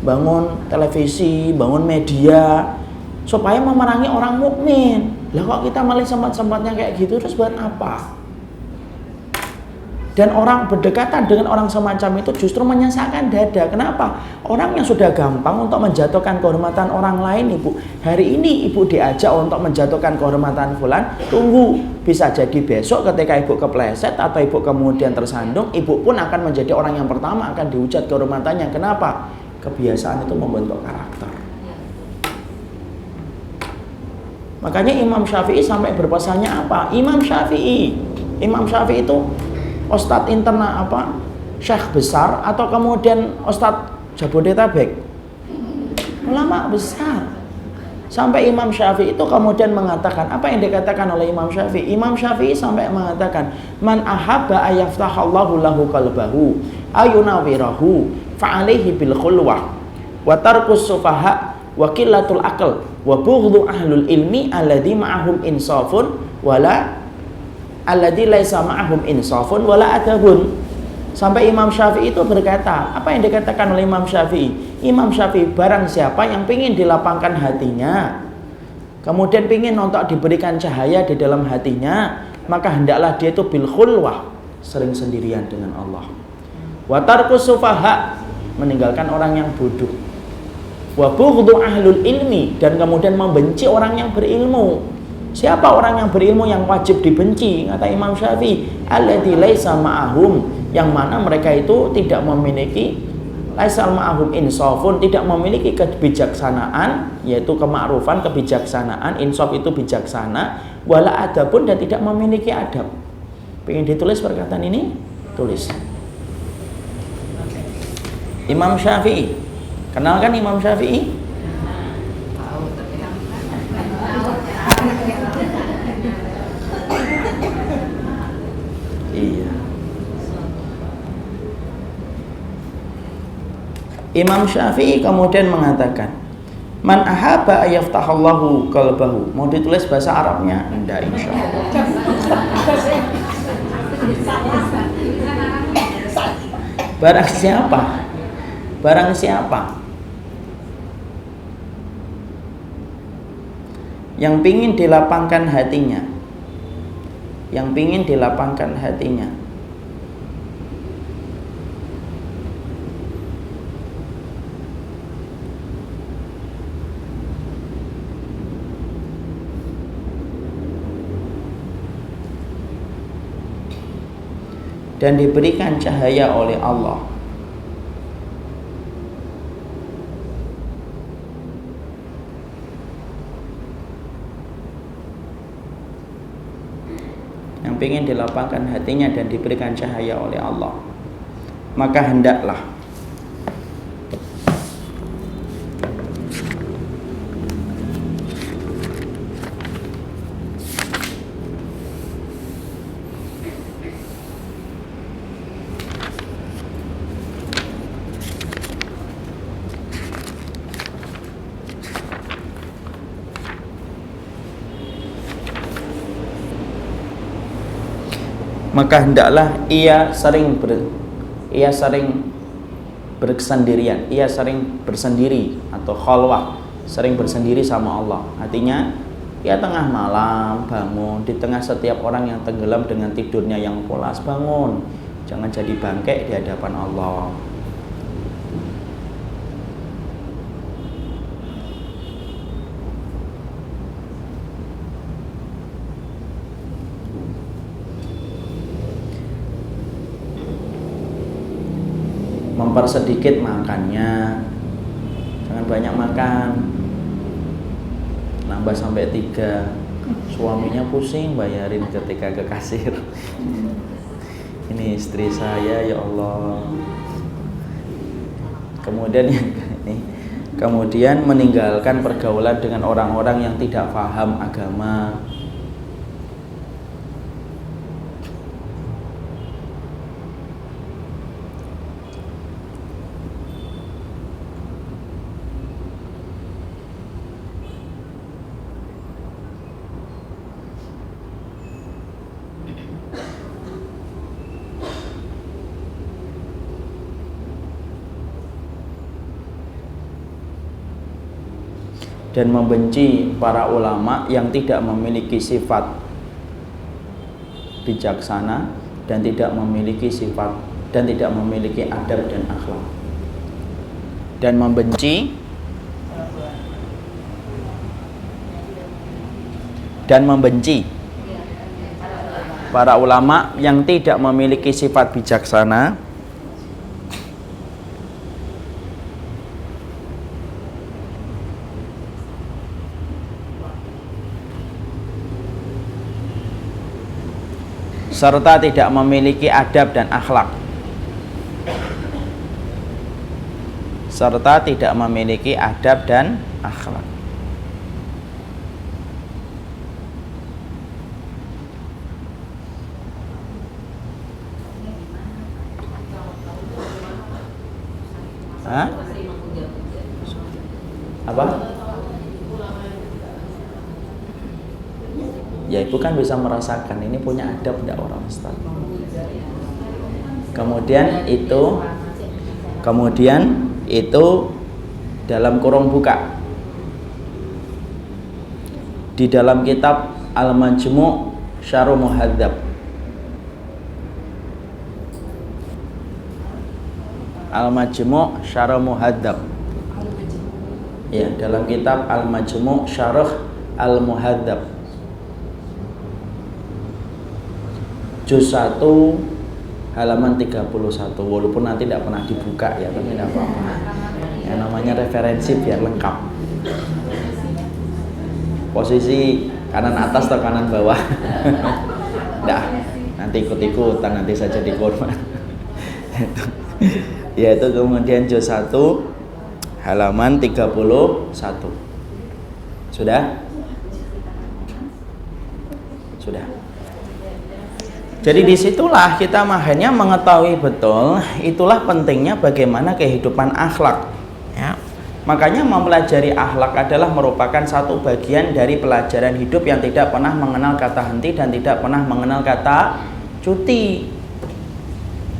Bangun televisi, bangun media supaya memerangi orang mukmin. Lah kok kita malah sempat-sempatnya kayak gitu, terus buat apa? Dan orang berdekatan dengan orang semacam itu justru menyesakkan dada. Kenapa? Orang yang sudah gampang untuk menjatuhkan kehormatan orang lain, Ibu, hari ini Ibu diajak untuk menjatuhkan kehormatan fulan, tunggu, bisa jadi besok ketika Ibu kepleset atau Ibu kemudian tersandung, Ibu pun akan menjadi orang yang pertama akan dihujat kehormatannya. Kenapa? Kebiasaan itu membentuk karakter. Makanya Imam Syafi'i sampai berpesannya apa? Imam Syafi'i itu Ustadz internal apa? Syekh besar atau kemudian Ustadz Jabodetabek? Ulama besar. Sampai Imam Syafi'i itu kemudian mengatakan, apa yang dikatakan oleh Imam Syafi'i? Imam Syafi'i sampai mengatakan, man ahabba ayaftahallahu lahu qalbahu ayunawirahu fa'alaihi bil khulwah wa tarkus sufaha wa qillatul aql wa bughdhu ahlul ilmi alladhi ma'ahum insafun wala alladhi laisa ma'ahum insafun wala adabun. Sampai Imam Syafi'i itu berkata, apa yang dikatakan oleh Imam Syafi'i? Imam Syafi'i, barang siapa yang ingin dilapangkan hatinya, kemudian ingin untuk diberikan cahaya di dalam hatinya, maka hendaklah dia itu bil khulwah, sering sendirian dengan Allah. Wa tarkus sufaha, meninggalkan orang yang bodoh. Wa bughdhu ahlul ilmi, dan kemudian membenci orang yang berilmu. Siapa orang yang berilmu yang wajib dibenci? Kata Imam Syafi'i, alladzi laisa ma'ahum, yang mana mereka itu tidak memiliki laisa ma'ahum insafun, tidak memiliki kebijaksanaan, yaitu kemakrufan, kebijaksanaan. Insaf itu bijaksana, wala adabun, dan tidak memiliki adab. Pengen ditulis perkataan ini? Tulis. Imam Syafi'i. Kenal kan Imam Syafi'i? Imam Syafi'i kemudian mengatakan, man ahaba ayaftahallahu qalbahu. Mau ditulis bahasa Arabnya? Enggak, insyaallah. Barang siapa? Barang siapa yang pingin dilapangkan hatinya, yang pingin dilapangkan hatinya, dan diberikan cahaya oleh Allah, yang ingin dilapangkan hatinya dan diberikan cahaya oleh Allah, maka hendaklah ia sering bersendirian, ia sering bersendiri atau khalwah, sering bersendiri sama Allah. Artinya ia tengah malam bangun, di tengah setiap orang yang tenggelam dengan tidurnya yang pulas, bangun, jangan jadi bangkek di hadapan Allah. Mempersedikit makannya, jangan banyak makan, nambah sampai 3, suaminya pusing bayarin ketika ke kasir. Ini istri saya, ya Allah. Kemudian meninggalkan pergaulan dengan orang-orang yang tidak paham agama. Dan membenci para ulama yang tidak memiliki sifat bijaksana dan tidak memiliki sifat dan tidak memiliki adab dan akhlak. Dan membenci para ulama yang tidak memiliki sifat bijaksana serta tidak memiliki adab dan akhlak. Serta tidak memiliki adab dan akhlak. Hah? Apa? Ya ibu kan bisa merasakan ini punya adab tidak orang Ustaz. Kemudian itu dalam kurung buka di dalam kitab Al-Majmu' Syarh Muhadzab. Al-Majmu' Syarh Muhadzab. Ya, dalam kitab Al-Majmu' Syarh Al-Muhadzab. Juz 1 halaman 31, walaupun nanti tidak pernah dibuka ya, tapi tidak apa-apa. Yang namanya referensi biar lengkap. Posisi kanan atas atau kanan bawah? Nggak, nanti ikut-ikutan, nanti saja di korban. Yaitu kemudian juz 1 halaman 31. Sudah? Sudah. Jadi disitulah kita makanya mengetahui betul, itulah pentingnya bagaimana kehidupan akhlak. Ya. Makanya mempelajari akhlak adalah merupakan satu bagian dari pelajaran hidup yang tidak pernah mengenal kata henti dan tidak pernah mengenal kata cuti.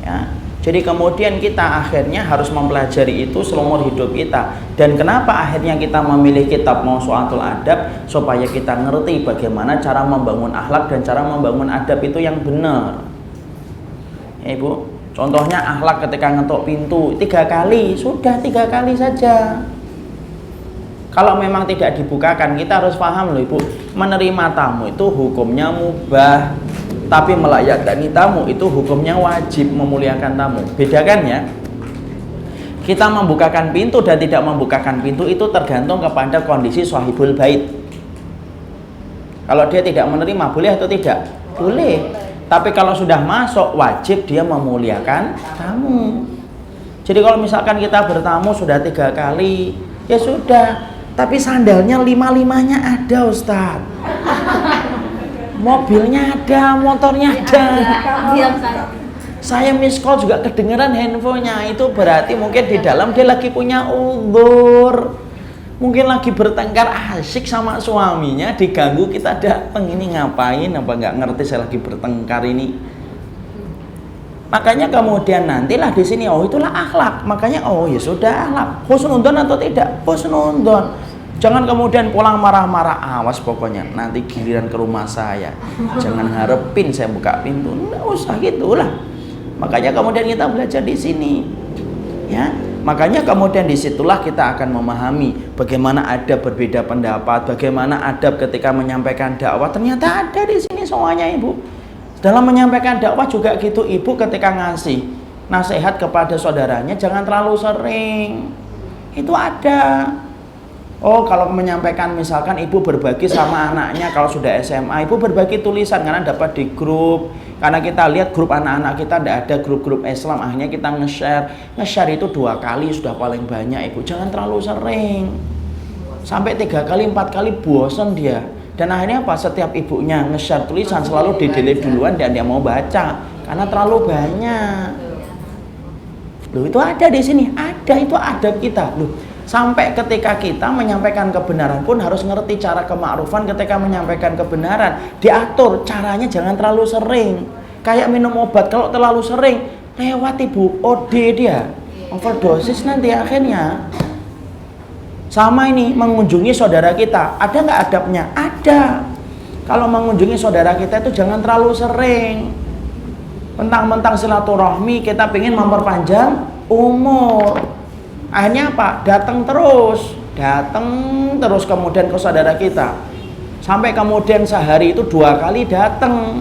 Ya. Jadi kemudian kita akhirnya harus mempelajari itu seumur hidup kita. Dan kenapa akhirnya kita memilih kitab Mawsu'atul Adab? Supaya kita ngerti bagaimana cara membangun akhlak dan cara membangun adab itu yang benar. Ya Ibu, contohnya akhlak ketika ngetok pintu 3 kali, sudah 3 kali saja. Kalau memang tidak dibukakan, kita harus paham loh Ibu, menerima tamu itu hukumnya mubah. Tapi melayani tamu itu hukumnya wajib, memuliakan tamu. Bedakan ya. Kita membukakan pintu dan tidak membukakan pintu itu tergantung kepada kondisi sahibul bait. Kalau dia tidak menerima, boleh atau tidak? Boleh. Tapi kalau sudah masuk, wajib dia memuliakan tamu. Jadi kalau misalkan kita bertamu sudah 3 kali, ya sudah. Tapi sandalnya 5-5-nya ada Ustaz. Mobilnya ada, motornya ada. Saya miss call juga kedengeran handphonenya. Itu berarti mungkin di dalam dia lagi punya uzur. Mungkin lagi bertengkar asik sama suaminya, diganggu kita datang. Ini ngapain? Apa nggak ngerti saya lagi bertengkar ini? Makanya kemudian nantilah di sini, oh itulah akhlak. Makanya oh ya sudah akhlak. Husnudon atau tidak? Husnudon. Jangan kemudian pulang marah-marah, awas pokoknya nanti giliran ke rumah saya. Jangan harapin saya buka pintu, nggak usah gitulah. Makanya kemudian kita belajar di sini, ya. Makanya kemudian disitulah kita akan memahami bagaimana adab berbeda pendapat, bagaimana adab ketika menyampaikan dakwah. Ternyata ada di sini semuanya Ibu. Dalam menyampaikan dakwah juga gitu Ibu, ketika ngasih nasihat kepada saudaranya jangan terlalu sering. Itu ada. Oh, kalau menyampaikan misalkan ibu berbagi sama anaknya kalau sudah SMA, ibu berbagi tulisan karena dapat di grup. Karena kita lihat grup anak-anak kita tidak ada grup-grup Islam, akhirnya kita nge-share. Nge-share itu 2 kali sudah paling banyak Ibu. Jangan terlalu sering. Sampai 3 kali, 4 kali bosan dia. Dan akhirnya apa? Setiap ibunya nge-share tulisan selalu di-delete duluan dan dia mau baca karena terlalu banyak. Loh, itu ada di sini. Ada, itu adab kita. Loh, sampai ketika kita menyampaikan kebenaran pun harus ngerti cara kemakrufan ketika menyampaikan kebenaran. Diatur caranya, jangan terlalu sering. Kayak minum obat, kalau terlalu sering lewat Ibu, OD dia, overdosis nanti akhirnya. Sama ini mengunjungi saudara kita, ada nggak adabnya? Ada. Kalau mengunjungi saudara kita itu jangan terlalu sering. Mentang-mentang silaturahmi kita pengen memperpanjang umur. Akhirnya apa? Datang terus kemudian ke saudara kita. Sampai kemudian sehari itu 2 kali datang.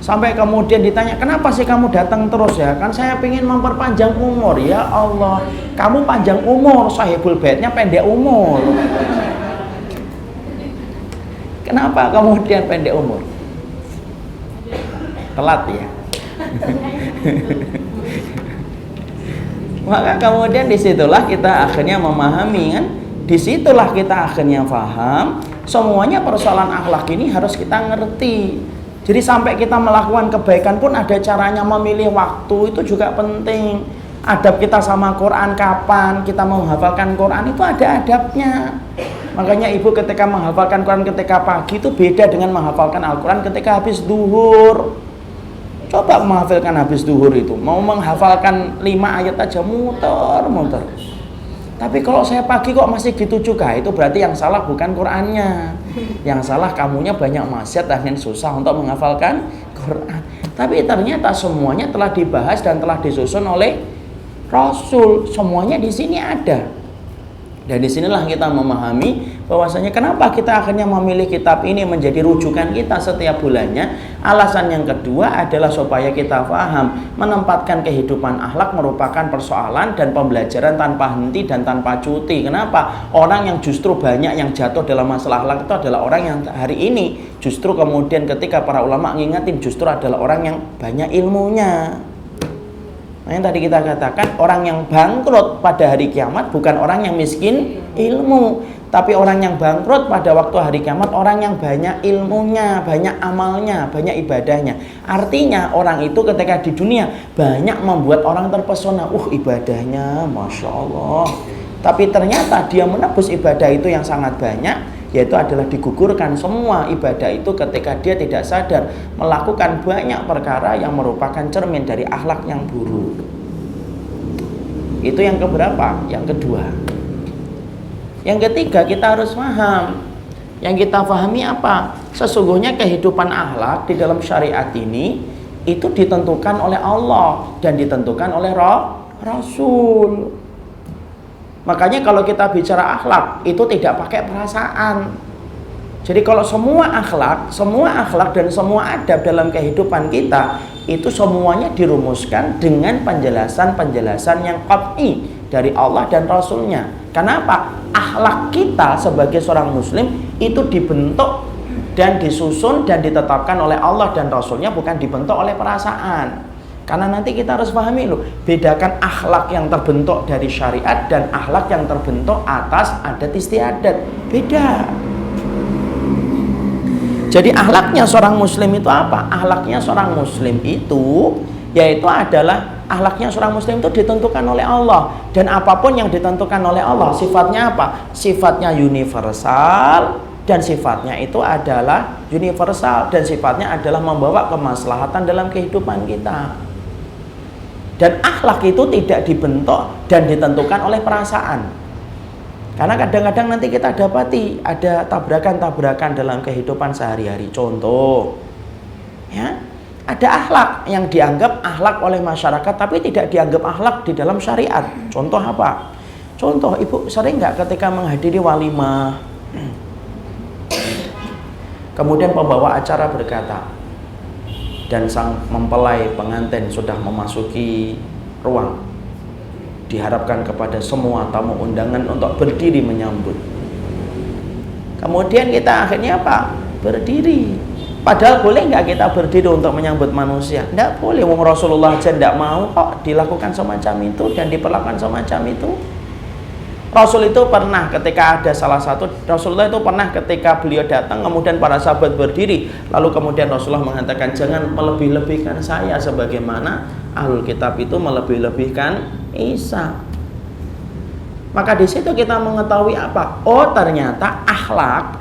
Sampai kemudian ditanya, kenapa sih kamu datang terus ya? Kan saya ingin memperpanjang umur. Ya Allah, kamu panjang umur, sahibul baitnya pendek umur. Kenapa kemudian pendek umur? Telat ya. Maka kemudian disitulah kita akhirnya memahami kan, disitulah kita akhirnya paham semuanya persoalan akhlak ini harus kita ngerti. Jadi sampai kita melakukan kebaikan pun ada caranya, memilih waktu itu juga penting. Adab kita sama Quran, kapan kita menghafalkan Quran itu ada adabnya. Makanya Ibu ketika menghafalkan Quran ketika pagi itu beda dengan menghafalkan Al-Quran ketika habis duhur. Coba menghafalkan habis duhur itu, mau menghafalkan 5 ayat aja muter. Tapi kalau saya pagi kok masih gitu juga, itu berarti yang salah bukan Qurannya. Yang salah kamunya banyak maksiat dan susah untuk menghafalkan Quran. Tapi ternyata semuanya telah dibahas dan telah disusun oleh Rasul. Semuanya di sini ada. Dan disinilah kita memahami bahwasanya kenapa kita akhirnya memilih kitab ini menjadi rujukan kita setiap bulannya. Alasan yang kedua adalah supaya kita paham menempatkan kehidupan akhlak merupakan persoalan dan pembelajaran tanpa henti dan tanpa cuti. Kenapa? Orang yang justru banyak yang jatuh dalam masalah akhlak itu adalah orang yang hari ini justru kemudian ketika para ulama ngingetin justru adalah orang yang banyak ilmunya. Yang tadi kita katakan, orang yang bangkrut pada hari kiamat bukan orang yang miskin ilmu, tapi orang yang bangkrut pada waktu hari kiamat orang yang banyak ilmunya, banyak amalnya, banyak ibadahnya. Artinya orang itu ketika di dunia banyak membuat orang terpesona, ibadahnya Masya Allah. Tapi ternyata dia menebus ibadah itu yang sangat banyak, yaitu adalah digugurkan semua ibadah itu ketika dia tidak sadar melakukan banyak perkara yang merupakan cermin dari akhlak yang buruk. Itu yang keberapa? Yang kedua. Yang ketiga, kita harus paham. Yang kita pahami apa? Sesungguhnya kehidupan akhlak di dalam syariat ini itu ditentukan oleh Allah dan ditentukan oleh Rasul. Makanya kalau kita bicara akhlak itu tidak pakai perasaan. Jadi kalau semua akhlak dan semua adab dalam kehidupan kita itu semuanya dirumuskan dengan penjelasan-penjelasan yang qat'i dari Allah dan Rasulnya. Kenapa? Akhlak kita sebagai seorang muslim itu dibentuk dan disusun dan ditetapkan oleh Allah dan Rasulnya, bukan dibentuk oleh perasaan. Karena nanti kita harus pahami loh, bedakan akhlak yang terbentuk dari syariat dan akhlak yang terbentuk atas adat istiadat. Beda. Jadi akhlaknya seorang muslim itu apa? Akhlaknya seorang muslim itu yaitu adalah akhlaknya seorang muslim itu ditentukan oleh Allah. Dan apapun yang ditentukan oleh Allah, sifatnya apa? Sifatnya universal, dan sifatnya itu adalah universal, dan sifatnya adalah membawa kemaslahatan dalam kehidupan kita. Dan akhlak itu tidak dibentuk dan ditentukan oleh perasaan. Karena kadang-kadang nanti kita dapati ada tabrakan-tabrakan dalam kehidupan sehari-hari. Contoh, ya, ada akhlak yang dianggap akhlak oleh masyarakat tapi tidak dianggap akhlak di dalam syariat. Contoh apa? Contoh, ibu sering nggak ketika menghadiri walimah, kemudian pembawa acara berkata, dan sang mempelai pengantin sudah memasuki ruang, diharapkan kepada semua tamu undangan untuk berdiri menyambut. Kemudian kita akhirnya apa? Berdiri. Padahal boleh nggak kita berdiri untuk menyambut manusia? Nggak boleh. Wong Rasulullah aja nggak mau kok dilakukan semacam itu dan diperlakukan semacam itu. Rasul itu pernah ketika ada salah satu, Rasulullah itu pernah ketika beliau datang kemudian para sahabat berdiri, lalu kemudian Rasulullah mengatakan, jangan melebih-lebihkan saya sebagaimana Ahlul Kitab itu melebih-lebihkan Isa. Maka di situ kita mengetahui apa? Oh, ternyata akhlak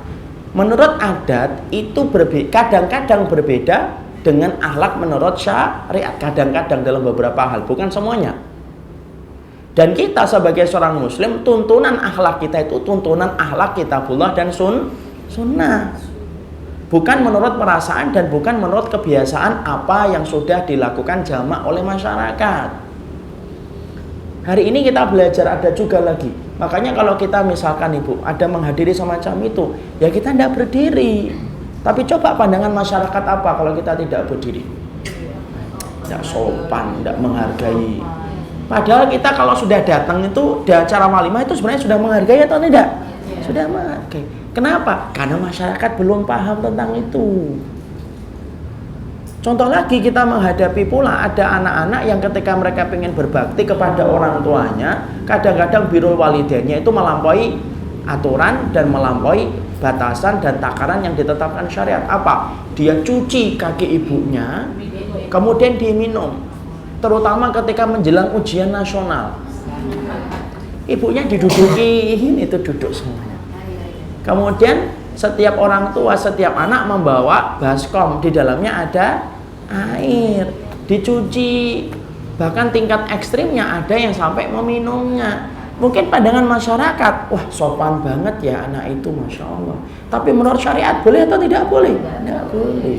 menurut adat itu kadang-kadang berbeda dengan akhlak menurut syariat. Kadang-kadang dalam beberapa hal, bukan semuanya. Dan kita sebagai seorang muslim, tuntunan akhlak kita itu tuntunan akhlak kitabullah dan sunnah. Bukan menurut perasaan dan bukan menurut kebiasaan apa yang sudah dilakukan jamak oleh masyarakat. Hari ini kita belajar ada juga lagi. Makanya kalau kita misalkan ibu ada menghadiri semacam itu, ya kita tidak berdiri. Tapi coba pandangan masyarakat apa kalau kita tidak berdiri? Tidak sopan, tidak menghargai. Padahal kita kalau sudah datang itu di acara walimah itu sebenarnya sudah menghargai atau tidak? Sudah menghargai. Kenapa? Karena masyarakat belum paham tentang itu. Contoh lagi, kita menghadapi pula ada anak-anak yang ketika mereka ingin berbakti kepada orang tuanya, kadang-kadang birrul walidainnya itu melampaui aturan dan melampaui batasan dan takaran yang ditetapkan syariat. Apa? Dia cuci kaki ibunya, kemudian diminum. Terutama ketika menjelang ujian nasional, ibunya diduduki, ini tuh duduk semuanya. Kemudian setiap orang tua, setiap anak membawa baskom, di dalamnya ada air, dicuci. Bahkan tingkat ekstrimnya ada yang sampai meminumnya. Mungkin pandangan masyarakat, wah sopan banget ya anak itu, Masya Allah. Tapi menurut syariat boleh atau tidak boleh? Tidak boleh.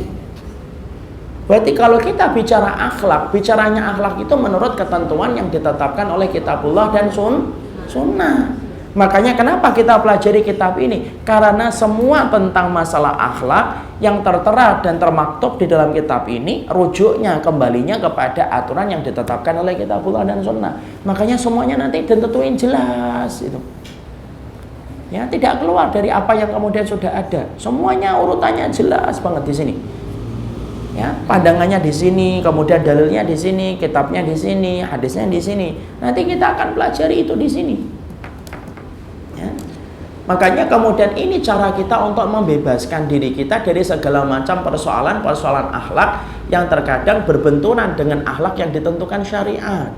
Berarti kalau kita bicara akhlak, bicaranya akhlak itu menurut ketentuan yang ditetapkan oleh kitabullah dan sunnah. Makanya kenapa kita pelajari kitab ini? Karena semua tentang masalah akhlak yang tertera dan termaktub di dalam kitab ini, rujuknya, kembalinya kepada aturan yang ditetapkan oleh kitabullah dan sunnah. Makanya semuanya nanti ditentuin jelas itu. Ya, tidak keluar dari apa yang kemudian sudah ada. Semuanya urutannya jelas banget di sini. Ya, pandangannya di sini, kemudian dalilnya di sini, kitabnya di sini, hadisnya di sini. Nanti kita akan pelajari itu di sini. Ya. Makanya kemudian ini cara kita untuk membebaskan diri kita dari segala macam persoalan akhlak yang terkadang berbenturan dengan akhlak yang ditentukan syariat.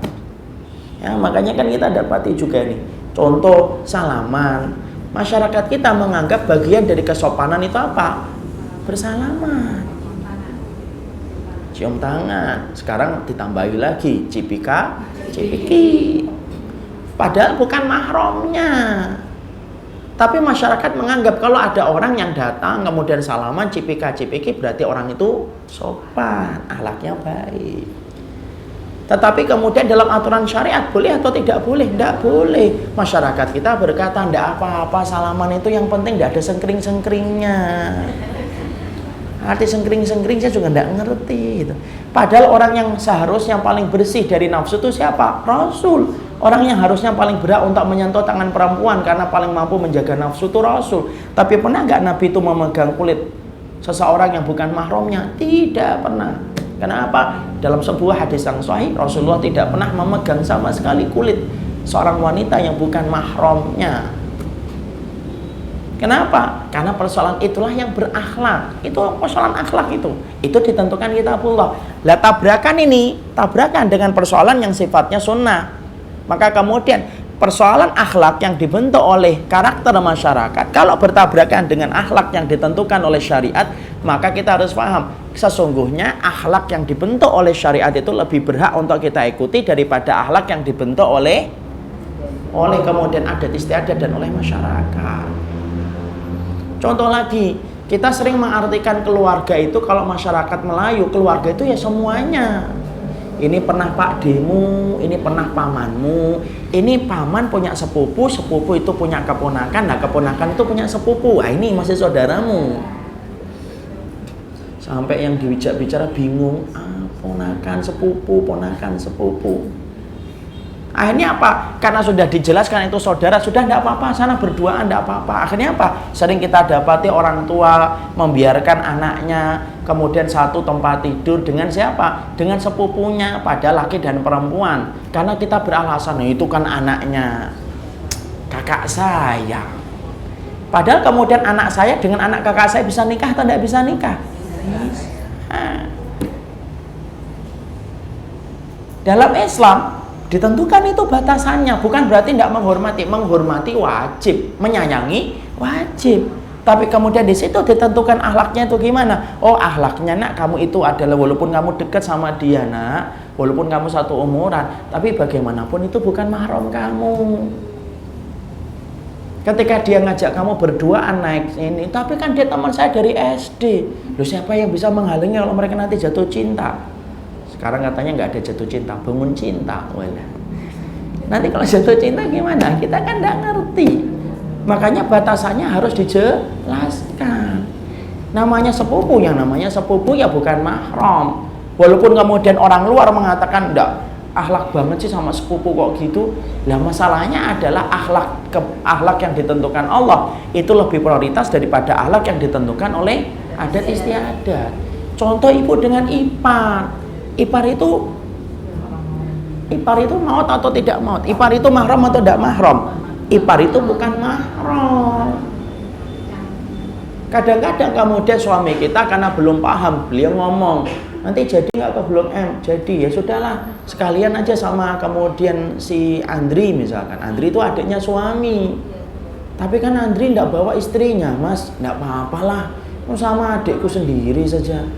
Ya, makanya kan kita dapati juga nih, contoh salaman. Masyarakat kita menganggap bagian dari kesopanan itu apa? Bersalaman, cium tangan. Sekarang ditambahi lagi cipika, cipiki. Padahal bukan mahramnya. Tapi masyarakat menganggap kalau ada orang yang datang kemudian salaman, cipika, cipiki, berarti orang itu sopan, akhlaknya baik. Tetapi kemudian dalam aturan syariat boleh atau tidak boleh? Tidak boleh. Masyarakat kita berkata tidak apa-apa salaman itu, yang penting tidak ada sengkring-sengkringnya. Arti sengkring-sengkring saya juga tidak ngerti gitu. Padahal orang yang seharusnya paling bersih dari nafsu itu siapa? Rasul. Orang yang harusnya paling berat untuk menyentuh tangan perempuan karena paling mampu menjaga nafsu itu Rasul. Tapi pernah nggak Nabi itu memegang kulit seseorang yang bukan mahramnya? Tidak pernah. Kenapa? Dalam sebuah hadis yang sahih, Rasulullah tidak pernah memegang sama sekali kulit seorang wanita yang bukan mahramnya. Kenapa? Karena persoalan itulah yang berakhlak. Itu persoalan akhlak itu. Itu ditentukan kitabullah. Lah tabrakan ini, tabrakan dengan persoalan yang sifatnya sunnah. Maka kemudian persoalan akhlak yang dibentuk oleh karakter masyarakat, kalau bertabrakan dengan akhlak yang ditentukan oleh syariat, maka kita harus paham, sesungguhnya akhlak yang dibentuk oleh syariat itu lebih berhak untuk kita ikuti daripada akhlak yang dibentuk oleh kemudian adat istiadat dan oleh masyarakat. Contoh lagi, kita sering mengartikan keluarga itu, kalau masyarakat Melayu, keluarga itu ya semuanya. Ini pernah pak demu, ini pernah pamanmu, ini paman punya sepupu, sepupu itu punya keponakan, nah keponakan itu punya sepupu, nah ini masih saudaramu. Sampai yang bicara bingung, ponakan sepupu. Akhirnya apa? Karena sudah dijelaskan itu saudara, sudah tidak apa-apa, sana berduaan tidak apa-apa. Akhirnya apa? Sering kita dapati orang tua membiarkan anaknya kemudian satu tempat tidur dengan siapa? Dengan sepupunya, pada laki dan perempuan. Karena kita beralasan, itu kan anaknya kakak saya. Padahal kemudian anak saya dengan anak kakak saya bisa nikah atau tidak bisa nikah? Dalam Islam ditentukan itu batasannya, bukan berarti tidak menghormati wajib, menyayangi wajib. Tapi kemudian di situ ditentukan akhlaknya itu gimana? Oh, akhlaknya nak, kamu itu adalah walaupun kamu dekat sama dia nak, walaupun kamu satu umuran, tapi bagaimanapun itu bukan mahram kamu. Ketika dia ngajak kamu berduaan naik ini, tapi kan dia teman saya dari SD. Loh, siapa yang bisa menghalangi kalau mereka nanti jatuh cinta? Sekarang katanya nggak ada jatuh cinta, bangun cinta. Nanti kalau jatuh cinta gimana? Kita kan nggak ngerti. Makanya batasannya harus dijelaskan. Namanya sepupu, yang namanya sepupu ya bukan mahram. Walaupun kemudian orang luar mengatakan enggak, akhlak banget sih sama sepupu kok gitu. Lah masalahnya adalah akhlak yang ditentukan Allah itu lebih prioritas daripada akhlak yang ditentukan oleh adat istiadat. Contoh ibu dengan ipar. Ipar itu maut atau tidak maut? Ipar itu mahram atau tidak mahram? Ipar itu bukan mahram. Kadang-kadang kemudian suami kita karena belum paham, beliau ngomong, nanti jadi nggak ke Blok M? Jadi, ya sudahlah, sekalian aja sama kemudian si Andri misalkan. Andri itu adiknya suami. Tapi kan Andri nggak bawa istrinya, mas. Nggak apa-apalah, sama adikku sendiri saja.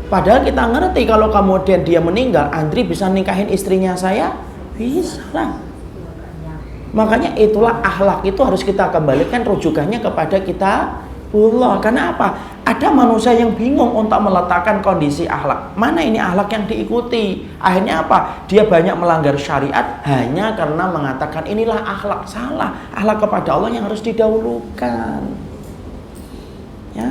Padahal kita ngerti kalau kemudian dia meninggal, Andri bisa nikahin istrinya saya? Bisa lah. Makanya itulah akhlak itu harus kita kembalikan rujukannya kepada kitabullah. Karena apa? Ada manusia yang bingung untuk meletakkan kondisi akhlak. Mana ini akhlak yang diikuti? Akhirnya apa? Dia banyak melanggar syariat hanya karena mengatakan inilah akhlak. Salah. Akhlak kepada Allah yang harus didahulukan. Ya.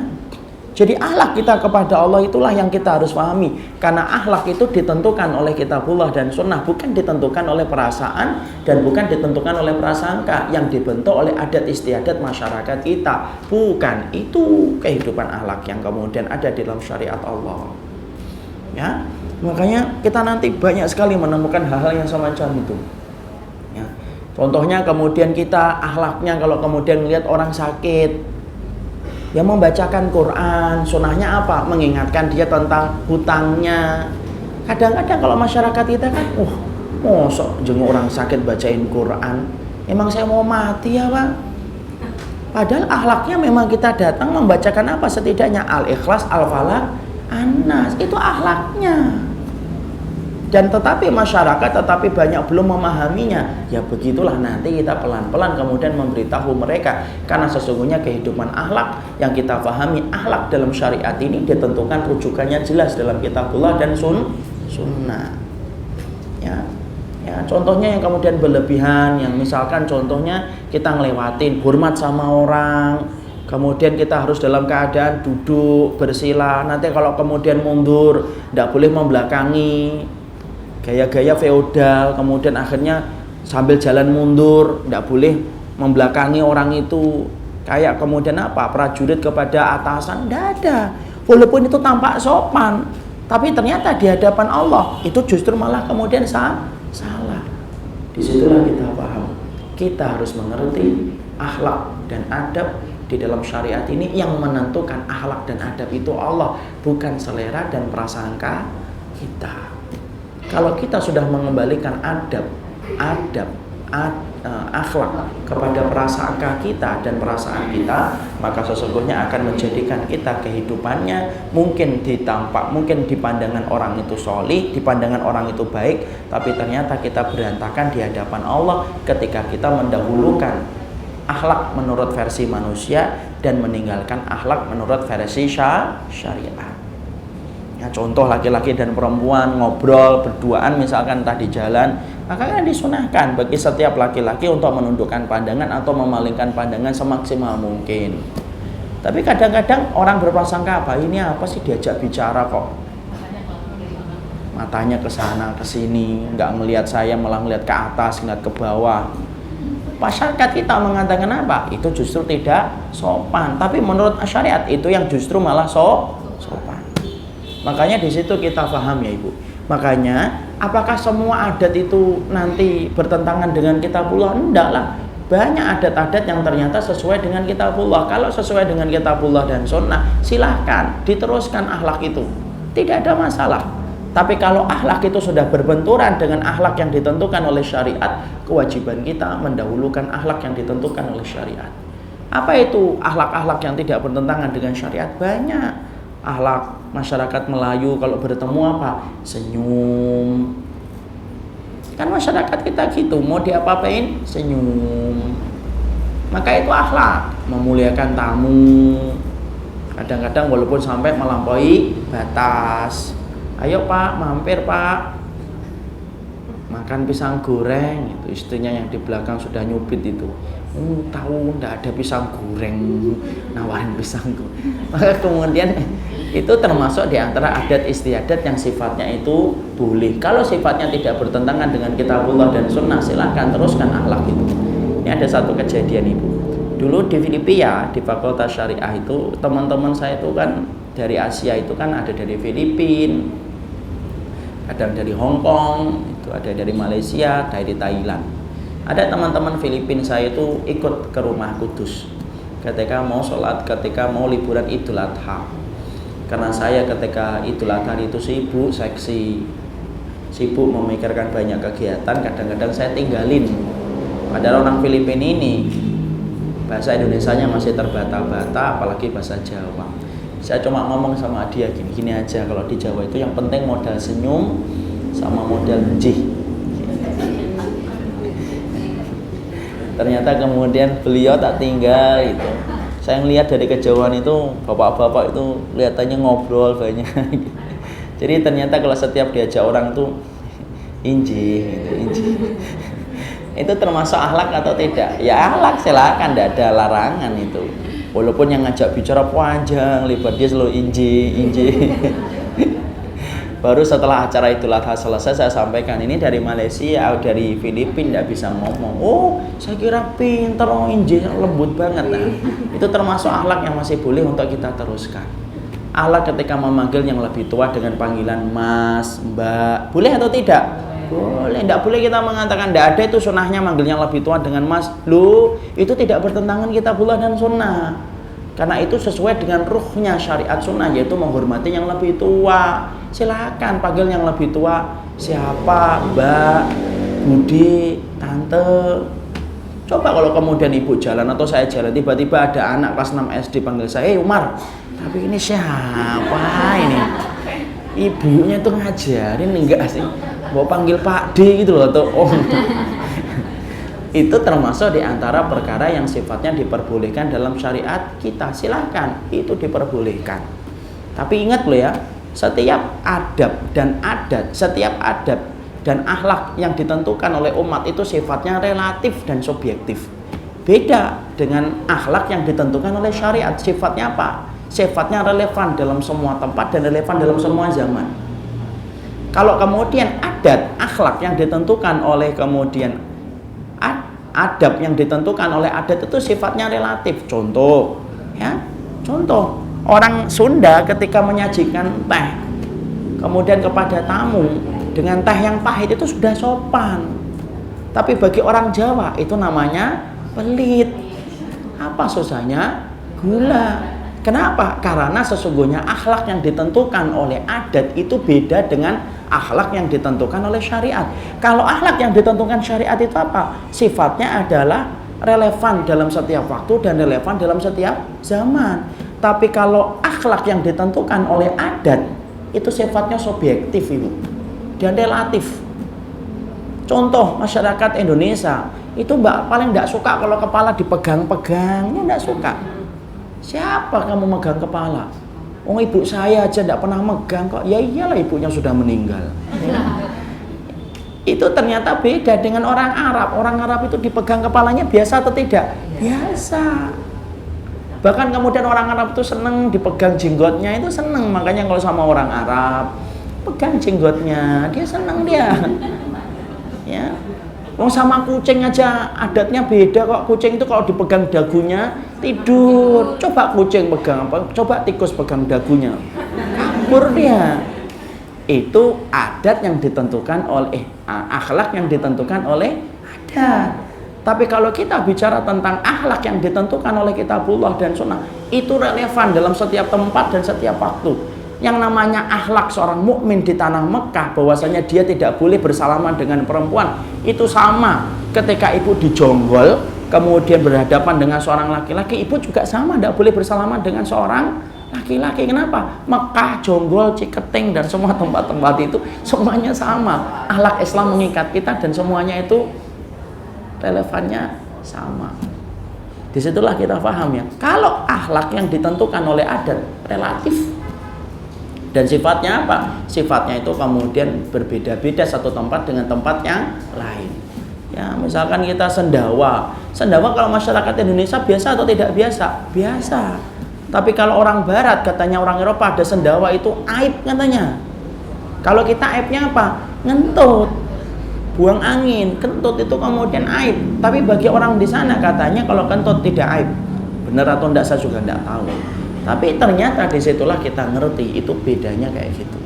Jadi akhlak kita kepada Allah itulah yang kita harus pahami. Karena akhlak itu ditentukan oleh kitabullah dan sunnah, bukan ditentukan oleh perasaan dan bukan ditentukan oleh prasangka yang dibentuk oleh adat istiadat masyarakat kita. Bukan, itu kehidupan akhlak yang kemudian ada di dalam syariat Allah. Ya, makanya kita nanti banyak sekali menemukan hal-hal yang semacam itu. Ya. Contohnya kemudian kita akhlaknya kalau kemudian melihat orang sakit, ya membacakan Quran, sunnahnya apa? Mengingatkan dia tentang hutangnya. Kadang-kadang kalau masyarakat kita kan, mosok jenguk orang sakit bacain Quran. Emang saya mau mati ya Pak? Padahal akhlaknya memang kita datang membacakan apa? Setidaknya Al-Ikhlas, Al-Falaq, An-Nas. Itu akhlaknya. Dan tetapi masyarakat banyak belum memahaminya. Ya begitulah, nanti kita pelan-pelan kemudian memberitahu mereka. Karena sesungguhnya kehidupan akhlak yang kita pahami, akhlak dalam syariat ini ditentukan rujukannya jelas dalam kitabullah dan sunnah. Ya, contohnya yang kemudian berlebihan, yang misalkan contohnya kita ngelewatin hormat sama orang, kemudian kita harus dalam keadaan duduk bersila. Nanti kalau kemudian mundur, tidak boleh membelakangi, gaya-gaya feodal, kemudian akhirnya sambil jalan mundur, tidak boleh membelakangi orang itu, kayak kemudian apa, prajurit kepada atasan, tidak ada. Walaupun itu tampak sopan, tapi ternyata di hadapan Allah itu justru malah kemudian salah. Disitulah kita paham, kita harus mengerti akhlak dan adab di dalam syariat ini. Yang menentukan akhlak dan adab itu Allah, bukan selera dan prasangka kita. Kalau kita sudah mengembalikan akhlak kepada prasangka kita dan perasaan kita, maka sesungguhnya akan menjadikan kita kehidupannya mungkin mungkin di pandangan orang itu sholih, di pandangan orang itu baik, tapi ternyata kita berantakan di hadapan Allah ketika kita mendahulukan akhlak menurut versi manusia dan meninggalkan akhlak menurut versi syariat. Ya, contoh laki-laki dan perempuan ngobrol berduaan misalkan entah di jalan, maka kan disunahkan bagi setiap laki-laki untuk menundukkan pandangan atau memalingkan pandangan semaksimal mungkin. Tapi kadang-kadang orang berprasangka apa, ini apa sih diajak bicara kok matanya ke sana ke sini, nggak ngelihat saya, malah ngelihat ke atas, ngelihat ke bawah. Masyarakat kita mengatakan apa? Itu justru tidak sopan. Tapi menurut syariat itu yang justru malah sopan. Makanya di situ kita paham ya Ibu. Makanya apakah semua adat itu nanti bertentangan dengan kitabullah? Enggak lah. Banyak adat-adat yang ternyata sesuai dengan kitabullah. Kalau sesuai dengan kitabullah dan sunnah, silahkan diteruskan akhlak itu. Tidak ada masalah. Tapi kalau akhlak itu sudah berbenturan dengan akhlak yang ditentukan oleh syariat, kewajiban kita mendahulukan akhlak yang ditentukan oleh syariat. Apa itu akhlak-akhlak yang tidak bertentangan dengan syariat? Banyak. Akhlak masyarakat Melayu kalau bertemu apa? Senyum. Kan masyarakat kita gitu, mau diapa-apain senyum. Maka itu akhlak, memuliakan tamu. Kadang-kadang walaupun sampai melampaui batas. Ayo Pak, mampir Pak, makan pisang goreng. Itu istrinya yang di belakang sudah nyubit itu. Tahu ndak ada pisang goreng, nawarin pisang goreng. Maka kemudian itu termasuk di antara adat istiadat yang sifatnya itu boleh. Kalau sifatnya tidak bertentangan dengan kitabullah dan sunnah, silahkan teruskan akhlak itu. Ini ada satu kejadian Ibu. Dulu di Filipina, di Fakultas Syariah itu, teman-teman saya itu kan dari Asia itu kan ada dari Filipina, kadang dari Hong Kong, itu ada dari Malaysia, dari Thailand. Ada teman-teman Filipina saya itu ikut ke rumah Kudus ketika mau sholat, ketika mau liburan Idul Adha. Karena saya ketika Idul Adha itu sibuk, sibuk memikirkan banyak kegiatan, kadang-kadang saya tinggalin. Padahal orang Filipina ini bahasa Indonesianya masih terbata-bata, apalagi bahasa Jawa. Saya cuma ngomong sama dia gini aja, kalau di Jawa itu yang penting modal senyum sama modal njih. Ternyata kemudian beliau tak tinggal itu. Saya ngelihat dari kejauhan itu bapak-bapak itu kelihatannya ngobrol banyak. Jadi ternyata kalau setiap diajak orang tuh inji gitu, inji. Itu termasuk akhlak atau tidak? Ya akhlak, silakan, tidak ada larangan itu. Walaupun yang ngajak bicara panjang, lebar, dia selalu inji. Baru setelah acara Idul Adha selesai saya sampaikan, ini dari Malaysia, dari Filipina tidak bisa ngomong. Oh, saya kira pinter, inji lembut banget. Nah, itu termasuk akhlak yang masih boleh untuk kita teruskan. Akhlak ketika memanggil yang lebih tua dengan panggilan Mas, Mbak, boleh atau tidak? Boleh. Tidak boleh kita mengatakan tidak ada itu sunnahnya manggil yang lebih tua dengan Mas. Loh, itu tidak bertentangan kitabullah dan sunnah. Karena itu sesuai dengan ruhnya syariat sunnah, yaitu menghormati yang lebih tua. Silakan panggil yang lebih tua siapa, Mbak, Budi, Tante. Coba kalau kemudian ibu jalan atau saya jalan, tiba-tiba ada anak kelas 6 SD panggil saya, Umar. Tapi ini siapa ini? Ibunya tuh ngajarin enggak sih? Mau panggil Pak D gitu loh atau Om. Itu termasuk di antara perkara yang sifatnya diperbolehkan dalam syariat kita. Silakan, itu diperbolehkan. Tapi ingat loh ya, setiap adab dan adat, setiap adab dan akhlak yang ditentukan oleh umat itu sifatnya relatif dan subjektif. Beda dengan akhlak yang ditentukan oleh syariat. Sifatnya apa? Sifatnya relevan dalam semua tempat dan relevan dalam semua zaman. Kalau kemudian adat, akhlak yang ditentukan oleh kemudian adab yang ditentukan oleh adat itu sifatnya relatif. Contoh, ya, contoh orang Sunda ketika menyajikan teh, kemudian kepada tamu dengan teh yang pahit itu sudah sopan. Tapi bagi orang Jawa itu namanya pelit. Apa susahnya? Gula. Kenapa? Karena sesungguhnya akhlak yang ditentukan oleh adat itu beda dengan akhlak yang ditentukan oleh syariat. Kalau akhlak yang ditentukan syariat itu apa? Sifatnya adalah relevan dalam setiap waktu dan relevan dalam setiap zaman. Tapi kalau akhlak yang ditentukan oleh adat itu sifatnya subjektif, Ibu, dan relatif. Contoh, masyarakat Indonesia itu paling tidak suka kalau kepala dipegang-pegang, tidak suka. Siapa kamu megang kepala? Oh, ibu saya aja tidak pernah megang kok. Ya iyalah, ibunya sudah meninggal. Itu ternyata beda dengan orang Arab. Orang Arab itu dipegang kepalanya biasa atau tidak? Biasa. Bahkan kemudian orang Arab itu seneng dipegang jenggotnya, itu seneng. Makanya kalau sama orang Arab pegang jenggotnya, dia seneng dia. Ya. Oh, sama kucing aja adatnya beda kok. Kucing itu kalau dipegang dagunya tidur. Coba kucing pegang apa? Coba tikus pegang dagunya, kabur dia. Itu adat yang ditentukan oleh akhlak yang ditentukan oleh adat. Tapi kalau kita bicara tentang akhlak yang ditentukan oleh kitabullah dan sunnah, itu relevan dalam setiap tempat dan setiap waktu. Yang namanya akhlak seorang mukmin di tanah Mekah, bahwasanya dia tidak boleh bersalaman dengan perempuan, itu sama ketika ibu dijonggol kemudian berhadapan dengan seorang laki-laki, ibu juga sama, tidak boleh bersalaman dengan seorang laki-laki. Kenapa? Mekah, Jonggol, Ciketing dan semua tempat-tempat itu semuanya sama. Akhlak Islam mengikat kita dan semuanya itu relevannya sama. Disitulah kita paham ya, kalau akhlak yang ditentukan oleh adat relatif. Dan sifatnya apa? Sifatnya itu kemudian berbeda-beda satu tempat dengan tempat yang lain. Ya, misalkan kita sendawa. Sendawa kalau masyarakat Indonesia biasa atau tidak biasa? Biasa. Tapi kalau orang barat, katanya orang Eropa, ada sendawa itu aib katanya. Kalau kita aibnya apa? Ngentut. Buang angin. Kentut itu kemudian aib. Tapi bagi orang di sana katanya kalau kentut tidak aib. Benar atau tidak saya juga tidak tahu. Tapi ternyata disitulah kita ngerti itu bedanya kayak gitu.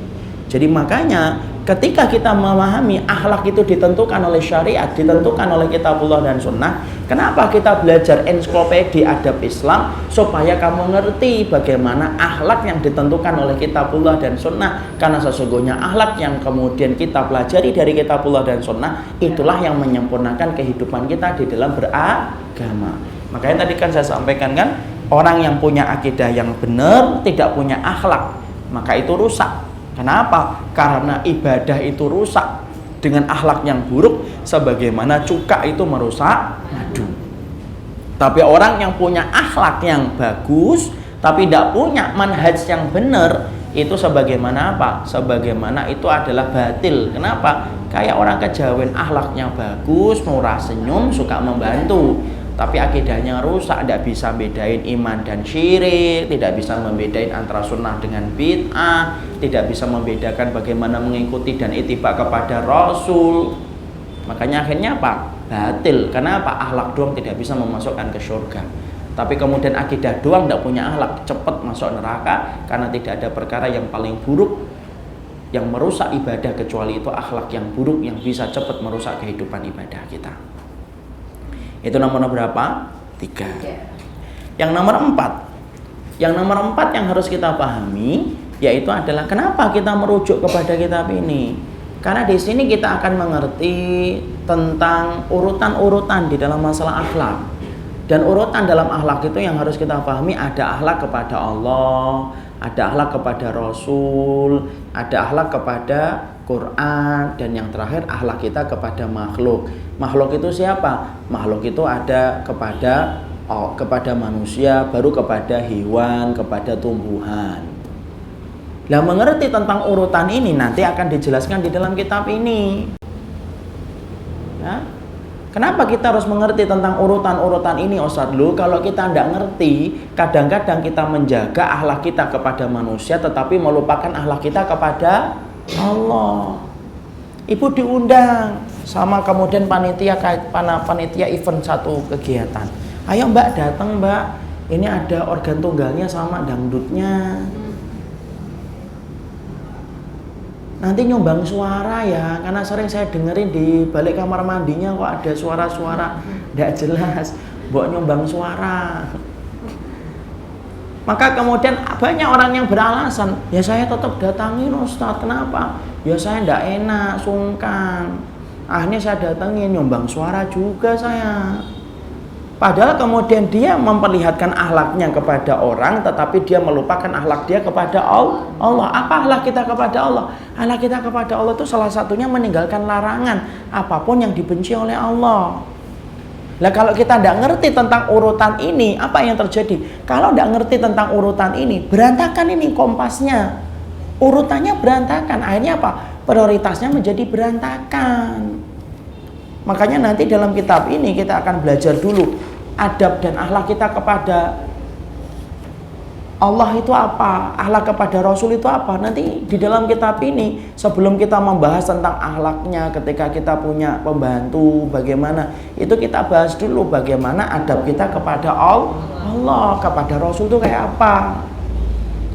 Jadi makanya ketika kita memahami akhlak itu ditentukan oleh syariat, ditentukan oleh kitabullah dan sunnah. Kenapa kita belajar ensiklopedia adab Islam? Supaya kamu ngerti bagaimana akhlak yang ditentukan oleh kitabullah dan sunnah. Karena sesungguhnya akhlak yang kemudian kita pelajari dari kitabullah dan sunnah, itulah yang menyempurnakan kehidupan kita di dalam beragama. Makanya tadi kan saya sampaikan kan, orang yang punya akidah yang benar tidak punya akhlak, maka itu rusak. Kenapa? Karena ibadah itu rusak dengan akhlak yang buruk, sebagaimana cuka itu merusak madu. Tapi orang yang punya akhlak yang bagus tapi tidak punya manhaj yang benar, itu sebagaimana apa? Sebagaimana itu adalah batil. Kenapa? Kayak orang kejawen, akhlaknya bagus, murah senyum, suka membantu, tapi akidahnya rusak, tidak bisa bedain iman dan syirik, tidak bisa membedain antara sunnah dengan bid'ah, tidak bisa membedakan bagaimana mengikuti dan ittiba kepada Rasul. Makanya akhirnya apa? Batil. Kenapa? Akhlak doang tidak bisa memasukkan ke surga. Tapi kemudian akidah doang tidak punya akhlak, cepat masuk neraka, karena tidak ada perkara yang paling buruk yang merusak ibadah kecuali itu akhlak yang buruk yang bisa cepat merusak kehidupan ibadah kita. Itu nomor berapa? 3. Yang nomor 4. Yang nomor 4 yang harus kita pahami yaitu adalah kenapa kita merujuk kepada kitab ini. Karena di sini kita akan mengerti tentang urutan-urutan di dalam masalah akhlak. Dan urutan dalam akhlak itu yang harus kita pahami, ada akhlak kepada Allah, ada akhlak kepada Rasul, ada akhlak kepada Quran, dan yang terakhir akhlak kita kepada makhluk. Makhluk itu siapa? Makhluk itu ada kepada manusia, baru kepada hewan, kepada tumbuhan. Nah, mengerti tentang urutan ini nanti akan dijelaskan di dalam kitab ini. Ya. Kenapa kita harus mengerti tentang urutan-urutan ini, Ustadz? Kalau kita tidak ngerti, kadang-kadang kita menjaga akhlak kita kepada manusia tetapi melupakan akhlak kita kepada Allah. Ibu diundang sama kemudian panitia event satu kegiatan. Ayo Mbak, datang Mbak, ini ada organ tunggalnya sama dangdutnya. Nanti nyumbang suara ya, karena sering saya dengerin di balik kamar mandinya kok ada suara-suara tidak jelas. Mbok nyumbang suara. Maka kemudian banyak orang yang beralasan, ya saya tetap datangin Ustadz, kenapa? Ya saya tidak enak, sungkan. Akhirnya saya datangin, nyumbang suara juga saya. Padahal kemudian dia memperlihatkan akhlaknya kepada orang, tetapi dia melupakan akhlak dia kepada Allah. Apa akhlak kita kepada Allah? Akhlak kita kepada Allah itu salah satunya meninggalkan larangan apapun yang dibenci oleh Allah. Nah, kalau kita tidak ngerti tentang urutan ini, apa yang terjadi? Kalau tidak ngerti tentang urutan ini, berantakan ini kompasnya. Urutannya berantakan. Akhirnya apa? Prioritasnya menjadi berantakan. Makanya nanti dalam kitab ini kita akan belajar dulu adab dan akhlak kita kepada Allah itu apa, akhlak kepada Rasul itu apa. Nanti di dalam kitab ini sebelum kita membahas tentang akhlaknya, ketika kita punya pembantu bagaimana, itu kita bahas dulu bagaimana adab kita kepada Allah, kepada Rasul itu kayak apa.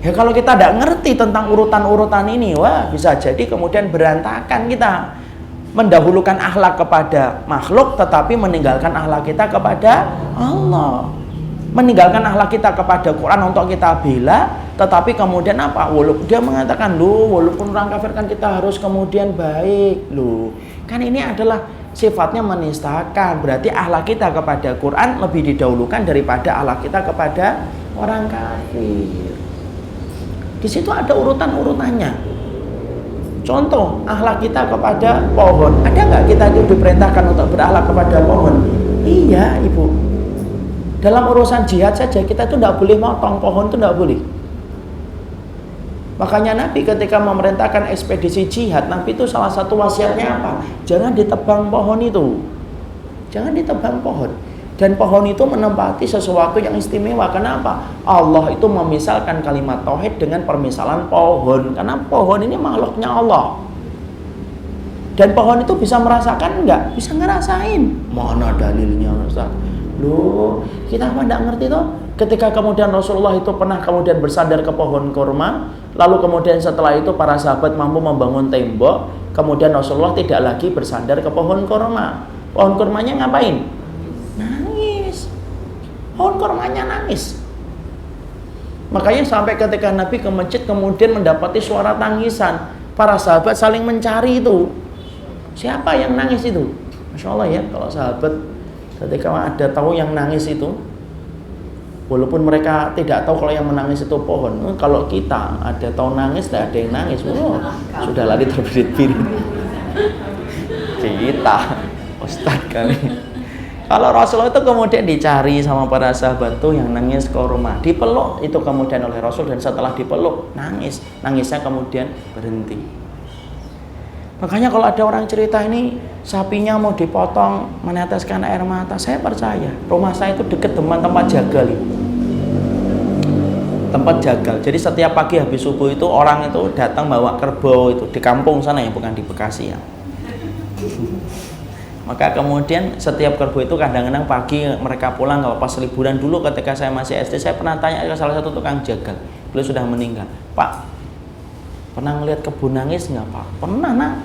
Ya kalau kita tidak ngerti tentang urutan-urutan ini, wah bisa jadi kemudian berantakan kita. Mendahulukan akhlak kepada makhluk tetapi meninggalkan akhlak kita kepada Allah. Meninggalkan akhlak kita kepada Quran untuk kita bela, tetapi kemudian apa? Walaupun dia mengatakan, walaupun orang kafir kan kita harus kemudian baik. Kan ini adalah sifatnya menistakan. Berarti akhlak kita kepada Quran lebih didahulukan daripada akhlak kita kepada orang kafir. Di situ ada urutan-urutannya. Contoh, akhlak kita kepada pohon. Ada nggak kita itu diperintahkan untuk berakhlak kepada pohon? Iya, Ibu. Dalam urusan jihad saja kita itu tidak boleh motong pohon, itu tidak boleh. Makanya Nabi ketika memerintahkan ekspedisi jihad, Nabi itu salah satu wasiatnya apa? Jangan ditebang pohon itu. Jangan ditebang pohon. Dan pohon itu menempati sesuatu yang istimewa. Kenapa? Allah itu memisalkan kalimat tauhid dengan permisalan pohon. Karena pohon ini makhluknya Allah. Dan pohon itu bisa merasakan enggak? Bisa ngerasain. Mana dalilnya Ustaz? Kita apa enggak ngerti toh? Ketika kemudian Rasulullah itu pernah kemudian bersandar ke pohon kurma, lalu kemudian setelah itu para sahabat mampu membangun tembok, kemudian Rasulullah tidak lagi bersandar ke pohon kurma. Pohon kurmanya ngapain? Pohon kurmanya nangis. Makanya sampai ketika Nabi ke masjid kemudian mendapati suara tangisan, para sahabat saling mencari itu. Siapa yang nangis itu? Masya Allah ya, kalau sahabat ketika ada tahu yang nangis itu, walaupun mereka tidak tahu kalau yang menangis itu pohon. Kalau kita ada tahu nangis, tidak ada yang nangis, sudah lari terbirit-birit. Kita, Ustadz kali. Kalau Rasulullah itu kemudian dicari sama para sahabat tuh yang nangis ke rumah, dipeluk itu kemudian oleh Rasul, dan setelah dipeluk nangis, nangisnya kemudian berhenti. Makanya kalau ada orang cerita ini sapinya mau dipotong meneteskan air mata, saya percaya. Rumah saya itu dekat dengan tempat jagal itu. Tempat jagal. Jadi setiap pagi habis subuh itu orang itu datang bawa kerbau itu di kampung sana ya, bukan di Bekasi ya. Maka kemudian setiap kerbo itu kadang-kadang pagi mereka pulang, kalau pas liburan dulu ketika saya masih SD, saya pernah tanya ke salah satu tukang jagal, beliau sudah meninggal, Pak, pernah ngelihat kebun nangis nggak Pak? Pernah Nang,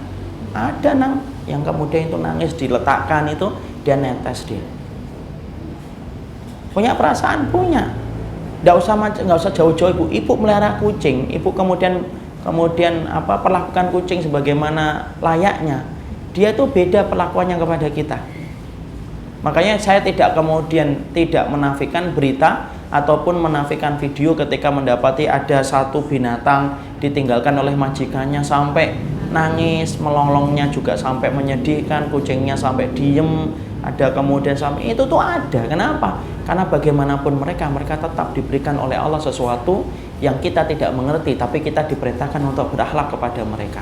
ada Nang, yang kemudian itu nangis diletakkan itu, dia netes dia. Punya perasaan, punya. Nggak usah jauh-jauh ibu melihara kucing, ibu kemudian perlakukan kucing sebagaimana layaknya. Dia itu beda perlakuannya kepada kita. Makanya saya tidak menafikan berita ataupun menafikan video ketika mendapati ada satu binatang ditinggalkan oleh majikannya sampai nangis, melolongnya juga sampai menyedihkan, kucingnya sampai diem, ada kemudian sampai itu tuh ada. Kenapa? Karena bagaimanapun mereka tetap diberikan oleh Allah sesuatu yang kita tidak mengerti, tapi kita diperintahkan untuk berakhlak kepada mereka.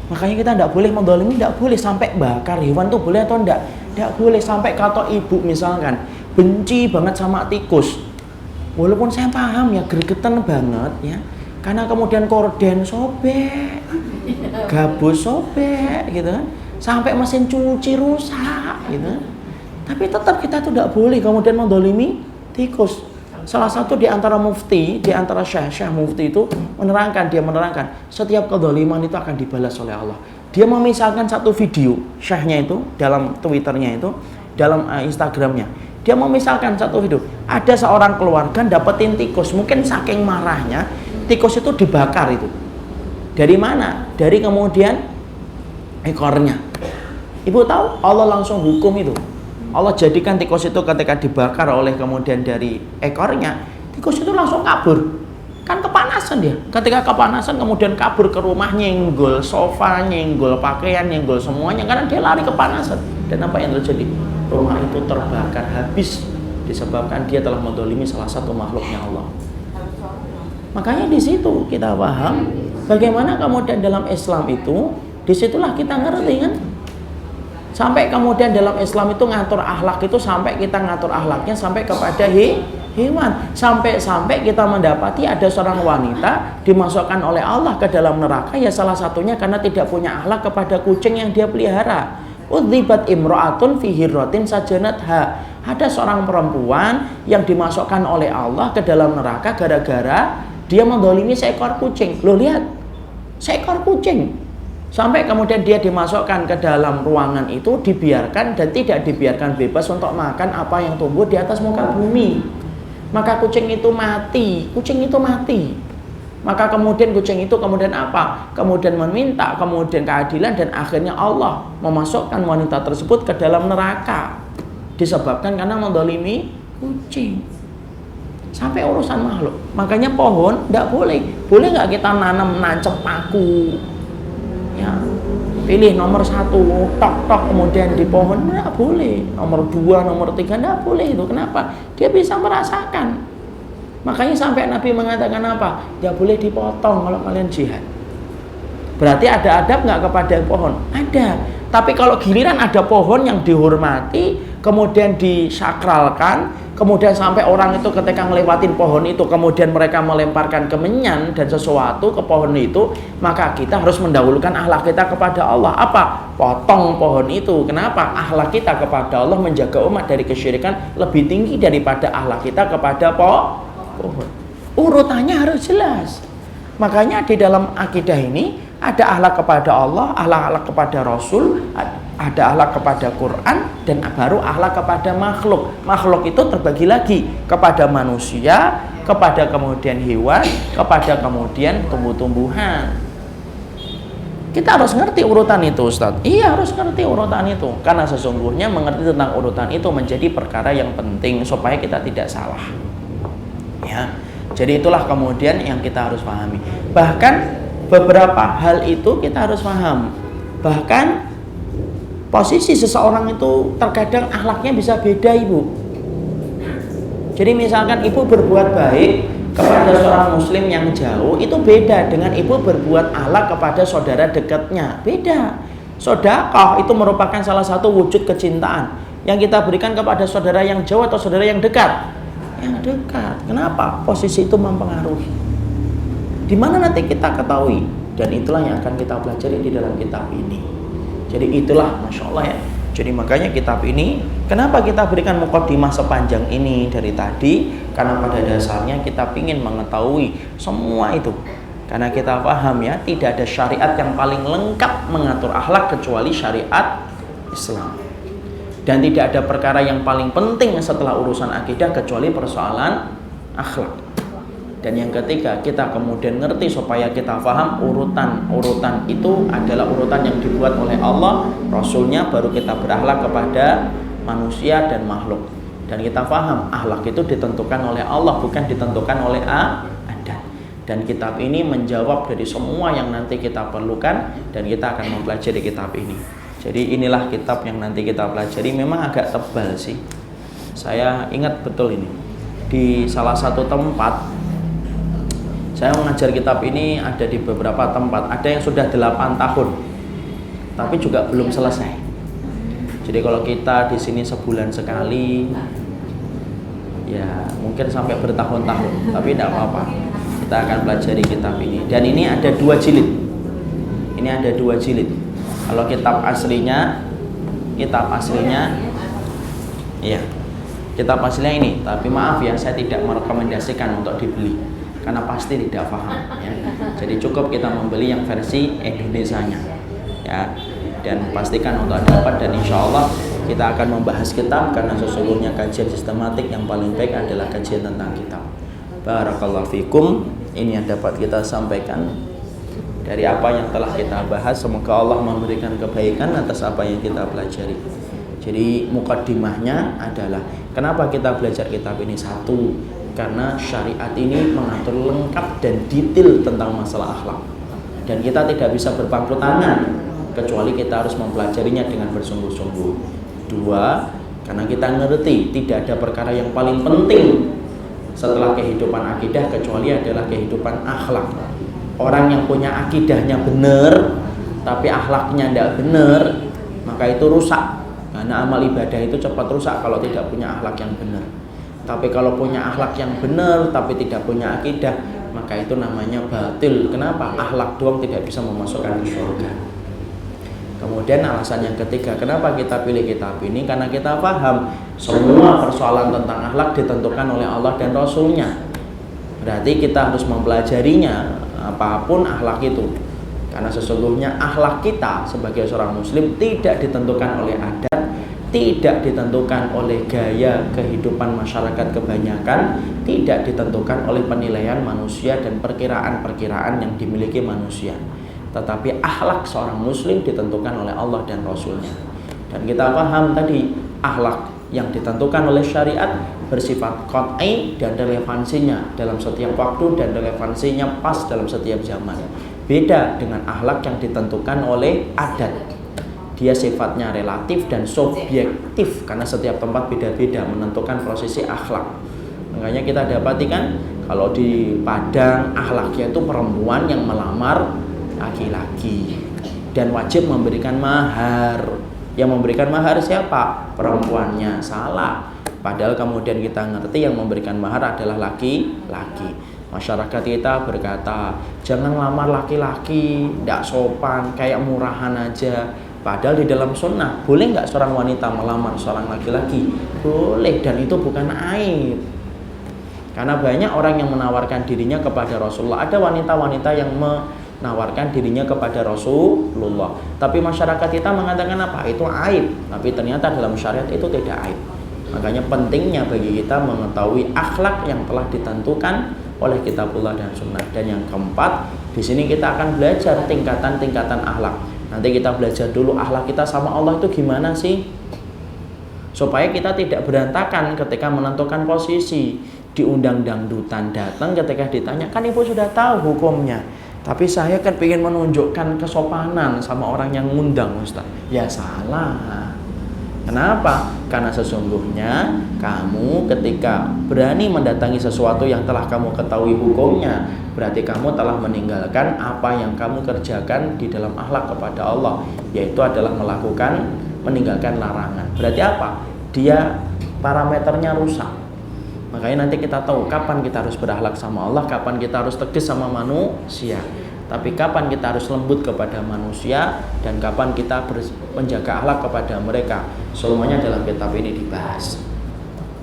Makanya kita tidak boleh mendolimi, tidak boleh sampai bakar hewan tuh boleh atau tidak boleh sampai kata ibu misalkan benci banget sama tikus. Walaupun saya paham ya gregetan banget ya, karena kemudian korden sobek, gabus sobek gitu kan, sampai mesin cuci rusak gitu kan. Tapi tetap kita tuh tidak boleh kemudian mendolimi tikus. Salah satu di antara mufti, di antara syekh mufti itu menerangkan setiap kezaliman itu akan dibalas oleh Allah. Dia memisahkan satu video syekhnya itu dalam Twitternya itu, dalam Instagramnya. Dia memisahkan satu video. Ada seorang keluarga dapetin tikus, mungkin saking marahnya tikus itu dibakar itu. Dari mana? Dari kemudian ekornya. Ibu tahu Allah langsung hukum itu. Allah jadikan tikus itu ketika dibakar oleh kemudian dari ekornya, tikus itu langsung kabur. Kan kepanasan dia. Ketika kepanasan kemudian kabur ke rumah, nyenggol sofa, nyenggol pakaian, nyenggol semuanya karena dia lari kepanasan. Dan apa yang terjadi? Rumah itu terbakar habis disebabkan dia telah mendolimi salah satu makhluknya Allah. Makanya di situ kita paham bagaimana kemudian dalam Islam itu, disitulah kita ngerti kan? Sampai kemudian dalam Islam itu ngatur akhlak itu sampai kita ngatur akhlaknya sampai kepada hewan. Sampai kita mendapati ada seorang wanita dimasukkan oleh Allah ke dalam neraka, ya salah satunya karena tidak punya akhlak kepada kucing yang dia pelihara. Udzibat imra'atun fi hirratin sajanatha. Ada seorang perempuan yang dimasukkan oleh Allah ke dalam neraka gara-gara dia mendolimi seekor kucing. Loh lihat, seekor kucing. Sampai kemudian dia dimasukkan ke dalam ruangan itu, dibiarkan dan tidak dibiarkan bebas untuk makan apa yang tumbuh di atas muka bumi. Maka kucing itu mati. Maka kemudian kucing itu kemudian apa? Kemudian meminta kemudian keadilan dan akhirnya Allah memasukkan wanita tersebut ke dalam neraka. Disebabkan karena mendolimi kucing. Sampai urusan makhluk. Makanya pohon tidak boleh. Boleh nggak kita nancep paku? Ya, pilih nomor 1, tok kemudian di pohon, nggak boleh. Nomor 2, nomor 3 nggak boleh itu. Kenapa? Dia bisa merasakan. Makanya sampai Nabi mengatakan apa? Nggak boleh dipotong kalau kalian jihad. Berarti ada adab nggak kepada pohon? Ada. Tapi kalau giliran ada pohon yang dihormati, kemudian disakralkan, kemudian sampai orang itu ketika ngelewatin pohon itu, kemudian mereka melemparkan kemenyan dan sesuatu ke pohon itu, maka kita harus mendahulukan akhlak kita kepada Allah. Apa? Potong pohon itu. Kenapa? Akhlak kita kepada Allah menjaga umat dari kesyirikan lebih tinggi daripada akhlak kita kepada pohon. Urutannya harus jelas. Makanya di dalam akidah ini ada akhlak kepada Allah, akhlak kepada Rasul, ada akhlak kepada Quran, dan baru akhlak kepada makhluk. Makhluk itu terbagi lagi kepada manusia, kepada kemudian hewan, kepada kemudian tumbuh-tumbuhan. Kita harus ngerti urutan itu, Ustaz. Iya, harus ngerti urutan itu. Karena sesungguhnya mengerti tentang urutan itu menjadi perkara yang penting supaya kita tidak salah. Ya. Jadi itulah kemudian yang kita harus pahami. Bahkan beberapa hal itu kita harus paham. Bahkan posisi seseorang itu terkadang akhlaknya bisa beda, Ibu. Jadi misalkan ibu berbuat baik kepada seorang muslim yang jauh, itu beda dengan ibu berbuat akhlak kepada saudara dekatnya. Beda. Sedekah itu merupakan salah satu wujud kecintaan yang kita berikan kepada saudara yang jauh atau saudara yang dekat. Yang dekat. Kenapa? Posisi itu mempengaruhi. Di mana nanti kita ketahui, dan itulah yang akan kita pelajari di dalam kitab ini. Jadi itulah Masya Allah ya. Jadi makanya kitab ini, kenapa kita berikan mukaddimah sepanjang ini dari tadi? Karena pada dasarnya kita ingin mengetahui semua itu. Karena kita paham ya, tidak ada syariat yang paling lengkap mengatur akhlak kecuali syariat Islam. Dan tidak ada perkara yang paling penting setelah urusan akidah kecuali persoalan akhlak. Dan yang ketiga, kita kemudian ngerti supaya kita paham urutan itu adalah urutan yang dibuat oleh Allah, Rasulnya, baru kita berakhlak kepada manusia dan makhluk. Dan kita paham akhlak itu ditentukan oleh Allah, bukan ditentukan oleh adat. Dan kitab ini menjawab dari semua yang nanti kita perlukan, dan kita akan mempelajari kitab ini. Jadi inilah kitab yang nanti kita pelajari. Memang agak tebal sih. Saya ingat betul ini. Di salah satu tempat saya mengajar kitab ini ada di beberapa tempat. Ada yang sudah 8 tahun, tapi juga belum selesai. Jadi kalau kita di sini sebulan sekali, ya mungkin sampai bertahun-tahun, tapi tidak apa-apa. Kita akan pelajari kitab ini. Dan ini ada 2 jilid. Ini ada 2 jilid. Kalau kitab aslinya, iya, kitab aslinya ini. Tapi maaf ya, saya tidak merekomendasikan untuk dibeli, karena pasti tidak paham ya. Jadi cukup kita membeli yang versi Indonesianya ya, dan pastikan untuk dapat. Dan insya Allah kita akan membahas kitab, karena sesungguhnya kajian sistematik yang paling baik adalah kajian tentang kitab. Barakallahu fikum. Ini yang dapat kita sampaikan dari apa yang telah kita bahas. Semoga Allah memberikan kebaikan atas apa yang kita pelajari. Jadi mukaddimahnya adalah kenapa kita belajar kitab ini? Satu, karena syariat ini mengatur lengkap dan detail tentang masalah akhlak, dan kita tidak bisa berpangku tangan kecuali kita harus mempelajarinya dengan bersungguh-sungguh. 2, karena kita ngerti tidak ada perkara yang paling penting setelah kehidupan akidah kecuali adalah kehidupan akhlak. Orang yang punya akidahnya benar tapi akhlaknya tidak benar, maka itu rusak. Karena amal ibadah itu cepat rusak kalau tidak punya akhlak yang benar. Tapi kalau punya akhlak yang benar tapi tidak punya akidah, maka itu namanya batil. Kenapa? Akhlak doang tidak bisa memasukkan ke surga. Kemudian alasan yang ketiga, kenapa kita pilih kitab ini? Karena kita paham semua persoalan tentang akhlak ditentukan oleh Allah dan Rasulnya. Berarti kita harus mempelajarinya, apapun akhlak itu. Karena sesungguhnya akhlak kita sebagai seorang muslim tidak ditentukan oleh adat, tidak ditentukan oleh gaya kehidupan masyarakat kebanyakan, tidak ditentukan oleh penilaian manusia dan perkiraan-perkiraan yang dimiliki manusia. Tetapi akhlak seorang muslim ditentukan oleh Allah dan Rasulnya. Dan kita paham tadi, akhlak yang ditentukan oleh syariat bersifat qat'i dan relevansinya dalam setiap waktu dan relevansinya pas dalam setiap zaman. Beda dengan akhlak yang ditentukan oleh adat. Dia sifatnya relatif dan subjektif, karena setiap tempat beda-beda menentukan prosesi akhlak. Makanya kita dapati kan, kalau di Padang akhlaknya itu perempuan yang melamar laki-laki dan wajib memberikan mahar. Yang memberikan mahar siapa? Perempuannya. Salah. Padahal kemudian kita ngerti yang memberikan mahar adalah laki-laki. Masyarakat kita berkata, jangan lamar laki-laki, tidak sopan, kayak murahan aja. Padahal di dalam sunnah, boleh nggak seorang wanita melamar seorang laki-laki? Boleh, dan itu bukan aib. Karena banyak orang yang menawarkan dirinya kepada Rasulullah. Ada wanita-wanita yang menawarkan dirinya kepada Rasulullah, tapi masyarakat kita mengatakan apa? Itu aib. Tapi ternyata dalam syariat itu tidak aib. Makanya pentingnya bagi kita mengetahui akhlak yang telah ditentukan oleh kitabullah dan sunnah. Dan yang keempat, di sini kita akan belajar tingkatan-tingkatan akhlak. Nanti kita belajar dulu akhlak kita sama Allah itu gimana sih, supaya kita tidak berantakan ketika menentukan posisi. Diundang dangdutan datang, ketika ditanya, kan ibu sudah tahu hukumnya, tapi saya kan pengen menunjukkan kesopanan sama orang yang ngundang, Ustaz. Ya salah. Kenapa? Karena sesungguhnya kamu ketika berani mendatangi sesuatu yang telah kamu ketahui hukumnya, berarti kamu telah meninggalkan apa yang kamu kerjakan di dalam akhlak kepada Allah, yaitu adalah meninggalkan larangan. Berarti apa? Dia parameternya rusak. Makanya nanti kita tahu kapan kita harus berakhlak sama Allah, kapan kita harus tegas sama manusia. Tapi kapan kita harus lembut kepada manusia dan kapan kita menjaga akhlak kepada mereka, semuanya dalam kitab ini dibahas.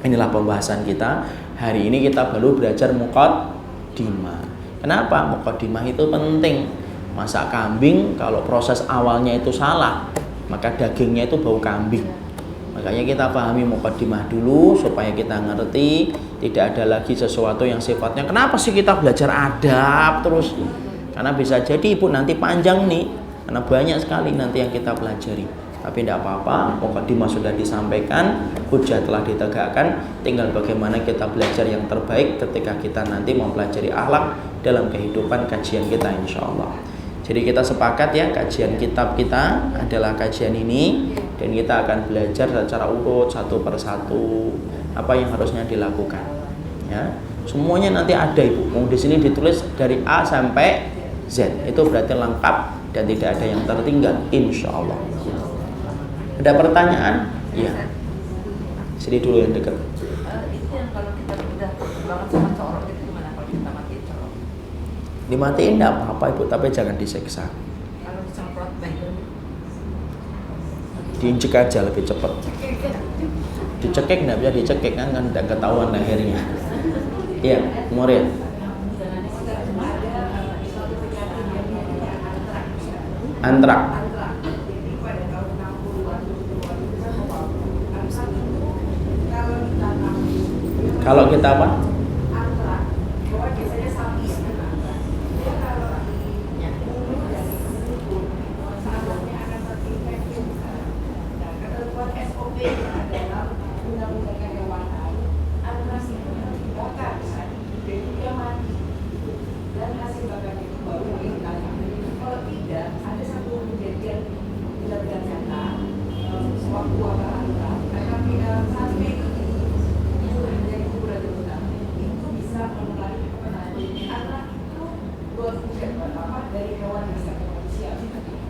Inilah pembahasan kita. Hari ini kita baru belajar muqaddimah. Kenapa? Muqaddimah itu penting. Masak kambing kalau proses awalnya itu salah, maka dagingnya itu bau kambing. Makanya kita pahami muqaddimah dulu supaya kita ngerti, tidak ada lagi sesuatu yang sifatnya kenapa sih kita belajar adab terus. Karena bisa jadi ibu nanti panjang nih, karena banyak sekali nanti yang kita pelajari. Tapi tidak apa-apa, muqaddimah sudah disampaikan, hujah telah ditegakkan, tinggal bagaimana kita belajar yang terbaik ketika kita nanti mempelajari akhlak dalam kehidupan kajian kita insya Allah. Jadi kita sepakat ya, kajian kitab kita adalah kajian ini, dan kita akan belajar secara urut satu persatu apa yang harusnya dilakukan. Ya, semuanya nanti ada ibu. Mau di sini ditulis dari A sampai Z, itu berarti lengkap dan tidak ada yang tertinggal insya Allah. Ada pertanyaan? Iya. Sini dulu yang dekat. Itu yang kalau kita udah banget sama corok itu gimana kalau kita matiin corok? Dimatiin enggak apa-apa ibu, tapi jangan disiksa. Kalau disemprot baik. Diinjek aja lebih cepat. Dicekik enggak bisa dicekik kan enggak ketahuan akhirnya. Iya, Murid. Antrak. Kalau kita apa?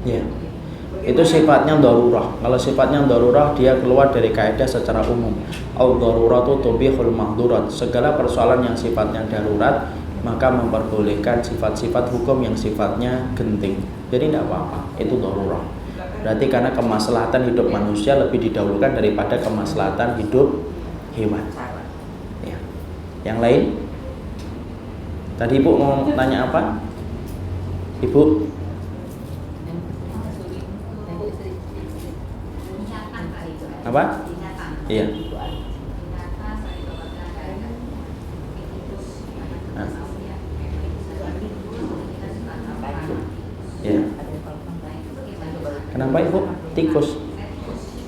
Ya, itu sifatnya darurah. Kalau sifatnya darurah, dia keluar dari kaidah secara umum. Al-daruratu tubihul mahdurat. Segala persoalan yang sifatnya darurat, maka memperbolehkan sifat-sifat hukum yang sifatnya genting. Jadi tidak apa-apa, itu darurah. Berarti karena kemaslahatan hidup manusia lebih didahulukan daripada kemaslahatan hidup hewan. Ya. Yang lain? Tadi Ibu mau tanya apa? Ibu? Apa? Iya. Nah. Iya. Kenapa Ibu? Tikus.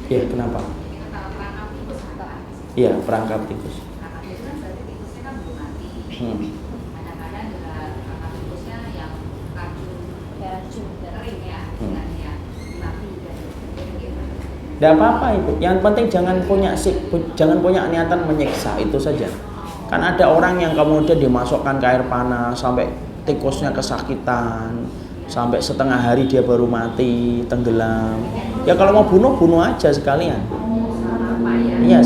Iya, kenapa? Iya, perangkap tikus. Tidak apa-apa Ibu. Yang penting jangan punya niatan menyiksa, itu saja. Kan ada orang yang kemudian dimasukkan ke air panas sampai tikusnya kesakitan, sampai setengah hari dia baru mati, tenggelam. Ya kalau mau bunuh aja sekalian. Iya,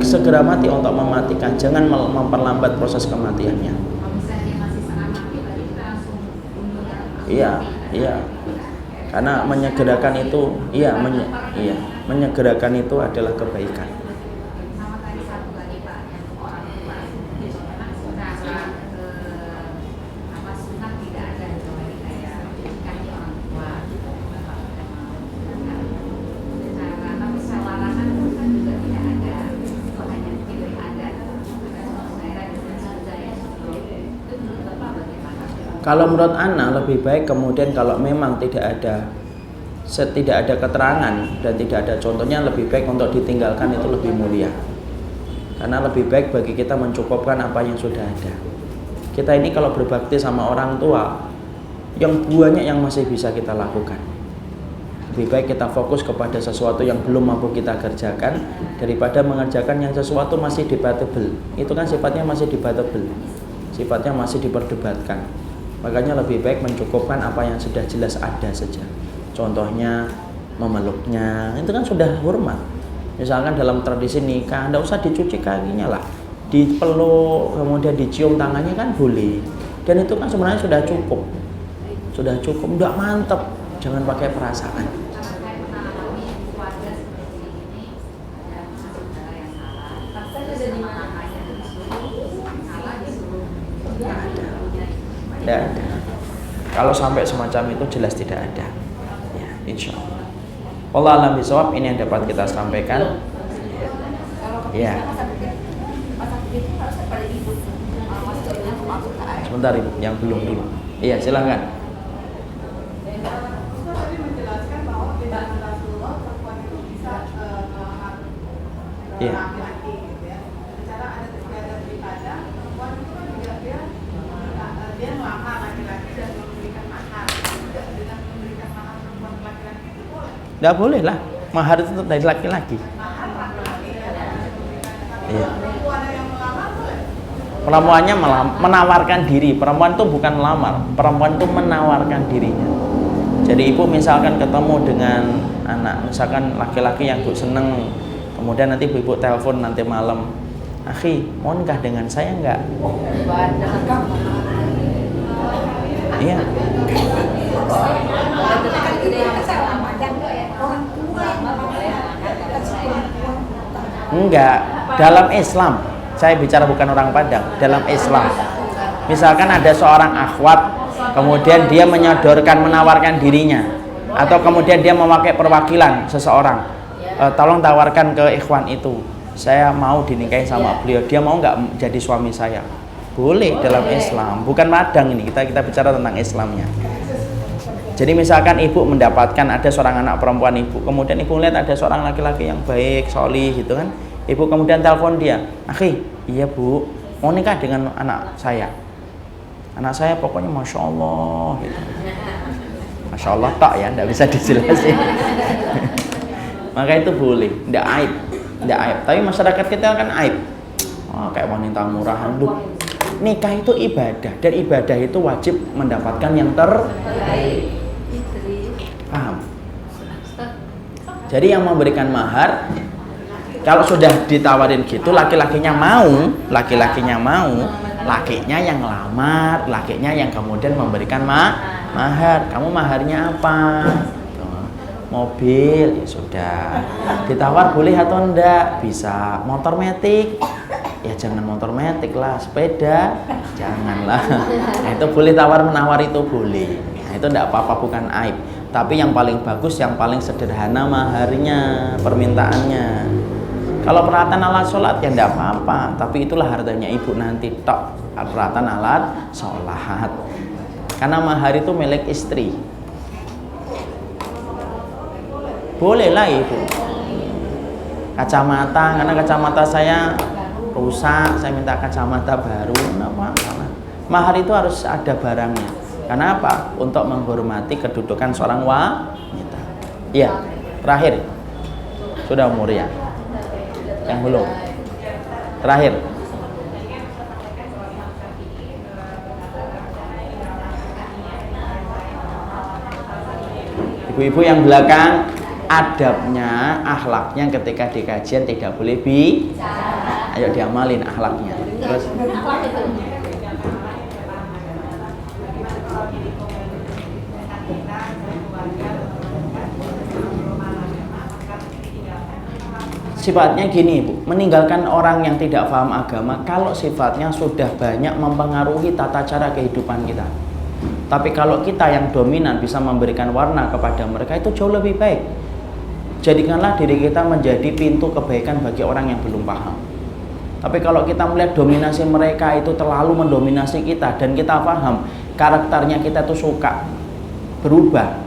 segera mati untuk mematikan, jangan memperlambat proses kematiannya. Iya. Karena menyegerakan itu, menyegerakan itu adalah kebaikan. Kalau menurut Ana lebih baik kemudian kalau memang tidak ada keterangan dan tidak ada contohnya, lebih baik untuk ditinggalkan, itu lebih mulia. Karena lebih baik bagi kita mencukupkan apa yang sudah ada. Kita ini kalau berbakti sama orang tua, yang banyak yang masih bisa kita lakukan. Lebih baik kita fokus kepada sesuatu yang belum mampu kita kerjakan daripada mengerjakan yang sesuatu masih debatable. Itu kan sifatnya masih debatable, sifatnya masih diperdebatkan. Makanya lebih baik mencukupkan apa yang sudah jelas ada saja. Contohnya memeluknya, itu kan sudah hormat. Misalkan dalam tradisi nikah, tidak usah dicuci kakinya lah, dipeluk kemudian dicium tangannya kan boleh. Dan itu kan sebenarnya sudah cukup. sudah cukup, udah mantep, jangan pakai perasaan. Tidak ada. Kalau sampai semacam itu jelas tidak ada. Ya, insya Allah. Allah alam bisawab, ini yang dapat kita sampaikan. Ya. Sebentar Ibu, yang belum dulu. Iya, silahkan. Iya. Tidak boleh lah, mahar itu dari laki-laki. Iya. Perempuannya menawarkan diri. Perempuan itu bukan melamar, perempuan itu menawarkan dirinya. Jadi ibu misalkan ketemu dengan anak, misalkan laki-laki yang ibu seneng, kemudian nanti ibu telepon nanti malam, akhi mau nikah dengan saya enggak? Iya. Enggak, dalam Islam. Saya bicara bukan orang Padang, dalam Islam. Misalkan ada seorang akhwat, kemudian dia menyodorkan, menawarkan dirinya, atau kemudian dia memakai perwakilan seseorang, tolong tawarkan ke ikhwan itu, saya mau dinikahi sama beliau, dia mau nggak jadi suami saya? Boleh dalam Islam, bukan Padang ini, kita bicara tentang Islamnya. Jadi misalkan ibu mendapatkan ada seorang anak perempuan ibu, kemudian ibu lihat ada seorang laki-laki yang baik, solih gitu kan, ibu kemudian telepon dia, akhi, iya bu, mau nikah dengan anak saya pokoknya masya Allah gitu. Masya Allah tak ya, tidak bisa dijelasin. Maka itu boleh, tidak aib. Tapi masyarakat kita kan aib. Oh, kayak wanita murah, aduh. Nikah itu ibadah, dan ibadah itu wajib mendapatkan yang terbaik. Paham? Jadi yang memberikan mahar, kalau sudah ditawarin gitu, lakinya lakinya yang lamar, lakinya yang kemudian memberikan mahar. Kamu maharnya apa? Mobil, ya sudah. Ditawar boleh atau enggak? Bisa. Motor metik? Ya jangan motor metik lah, sepeda janganlah. Nah, itu boleh tawar menawar, itu boleh. Nah, itu enggak apa-apa, bukan aib. Tapi yang paling bagus, yang paling sederhana maharnya, permintaannya. Kalau peralatan alat sholat ya enggak apa-apa, tapi itulah hartanya ibu nanti, tok, peralatan alat sholat. Karena mahar itu milik istri. Bolehlah ibu. Kacamata, karena kacamata saya rusak, saya minta kacamata baru, kenapa? Mahar itu harus ada barangnya. Karena apa? Untuk menghormati kedudukan seorang wanita. Iya, terakhir. Sudah umur ya? Yang belum? Terakhir. Ibu-ibu yang belakang, adabnya, akhlaknya ketika di kajian tidak boleh ayo diamalin akhlaknya. Terus sifatnya gini ibu, meninggalkan orang yang tidak paham agama kalau sifatnya sudah banyak mempengaruhi tata cara kehidupan kita. Tapi kalau kita yang dominan bisa memberikan warna kepada mereka, itu jauh lebih baik. Jadikanlah diri kita menjadi pintu kebaikan bagi orang yang belum paham. Tapi kalau kita melihat dominasi mereka itu terlalu mendominasi kita dan kita paham, karakternya kita tuh suka berubah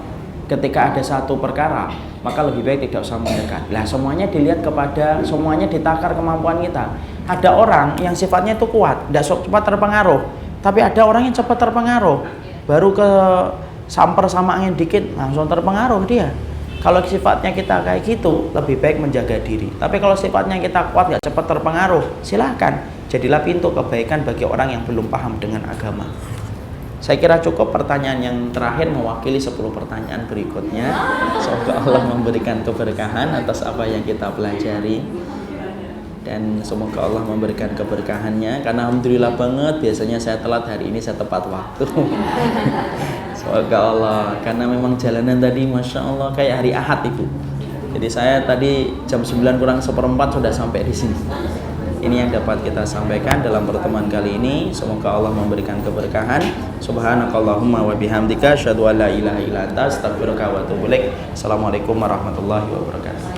ketika ada satu perkara, maka lebih baik tidak usah mendekat. Lah semuanya dilihat kepada, semuanya ditakar kemampuan kita. Ada orang yang sifatnya itu kuat, tidak cepat terpengaruh, tapi ada orang yang cepat terpengaruh, baru ke samper sama angin dikit langsung terpengaruh dia. Kalau sifatnya kita kayak gitu, lebih baik menjaga diri. Tapi kalau sifatnya kita kuat, gak cepat terpengaruh, silahkan. Jadilah pintu kebaikan bagi orang yang belum paham dengan agama. Saya kira cukup pertanyaan yang terakhir mewakili 10 pertanyaan berikutnya. Semoga Allah memberikan keberkahan atas apa yang kita pelajari. dan semoga Allah memberikan keberkahannya, karena alhamdulillah banget biasanya saya telat, hari ini saya tepat waktu. Semoga Allah, karena memang jalanan tadi Masya Allah kayak hari Ahad Ibu. Jadi saya tadi jam 9 kurang seperempat sudah sampai di sini. Ini yang dapat kita sampaikan dalam pertemuan kali ini. Semoga Allah memberikan keberkahan. Subhanakallahumma wa bihamdika asyhadu an la ilaha illa anta astaghfiruka wa atubu ilaik. Assalamualaikum warahmatullahi wabarakatuh.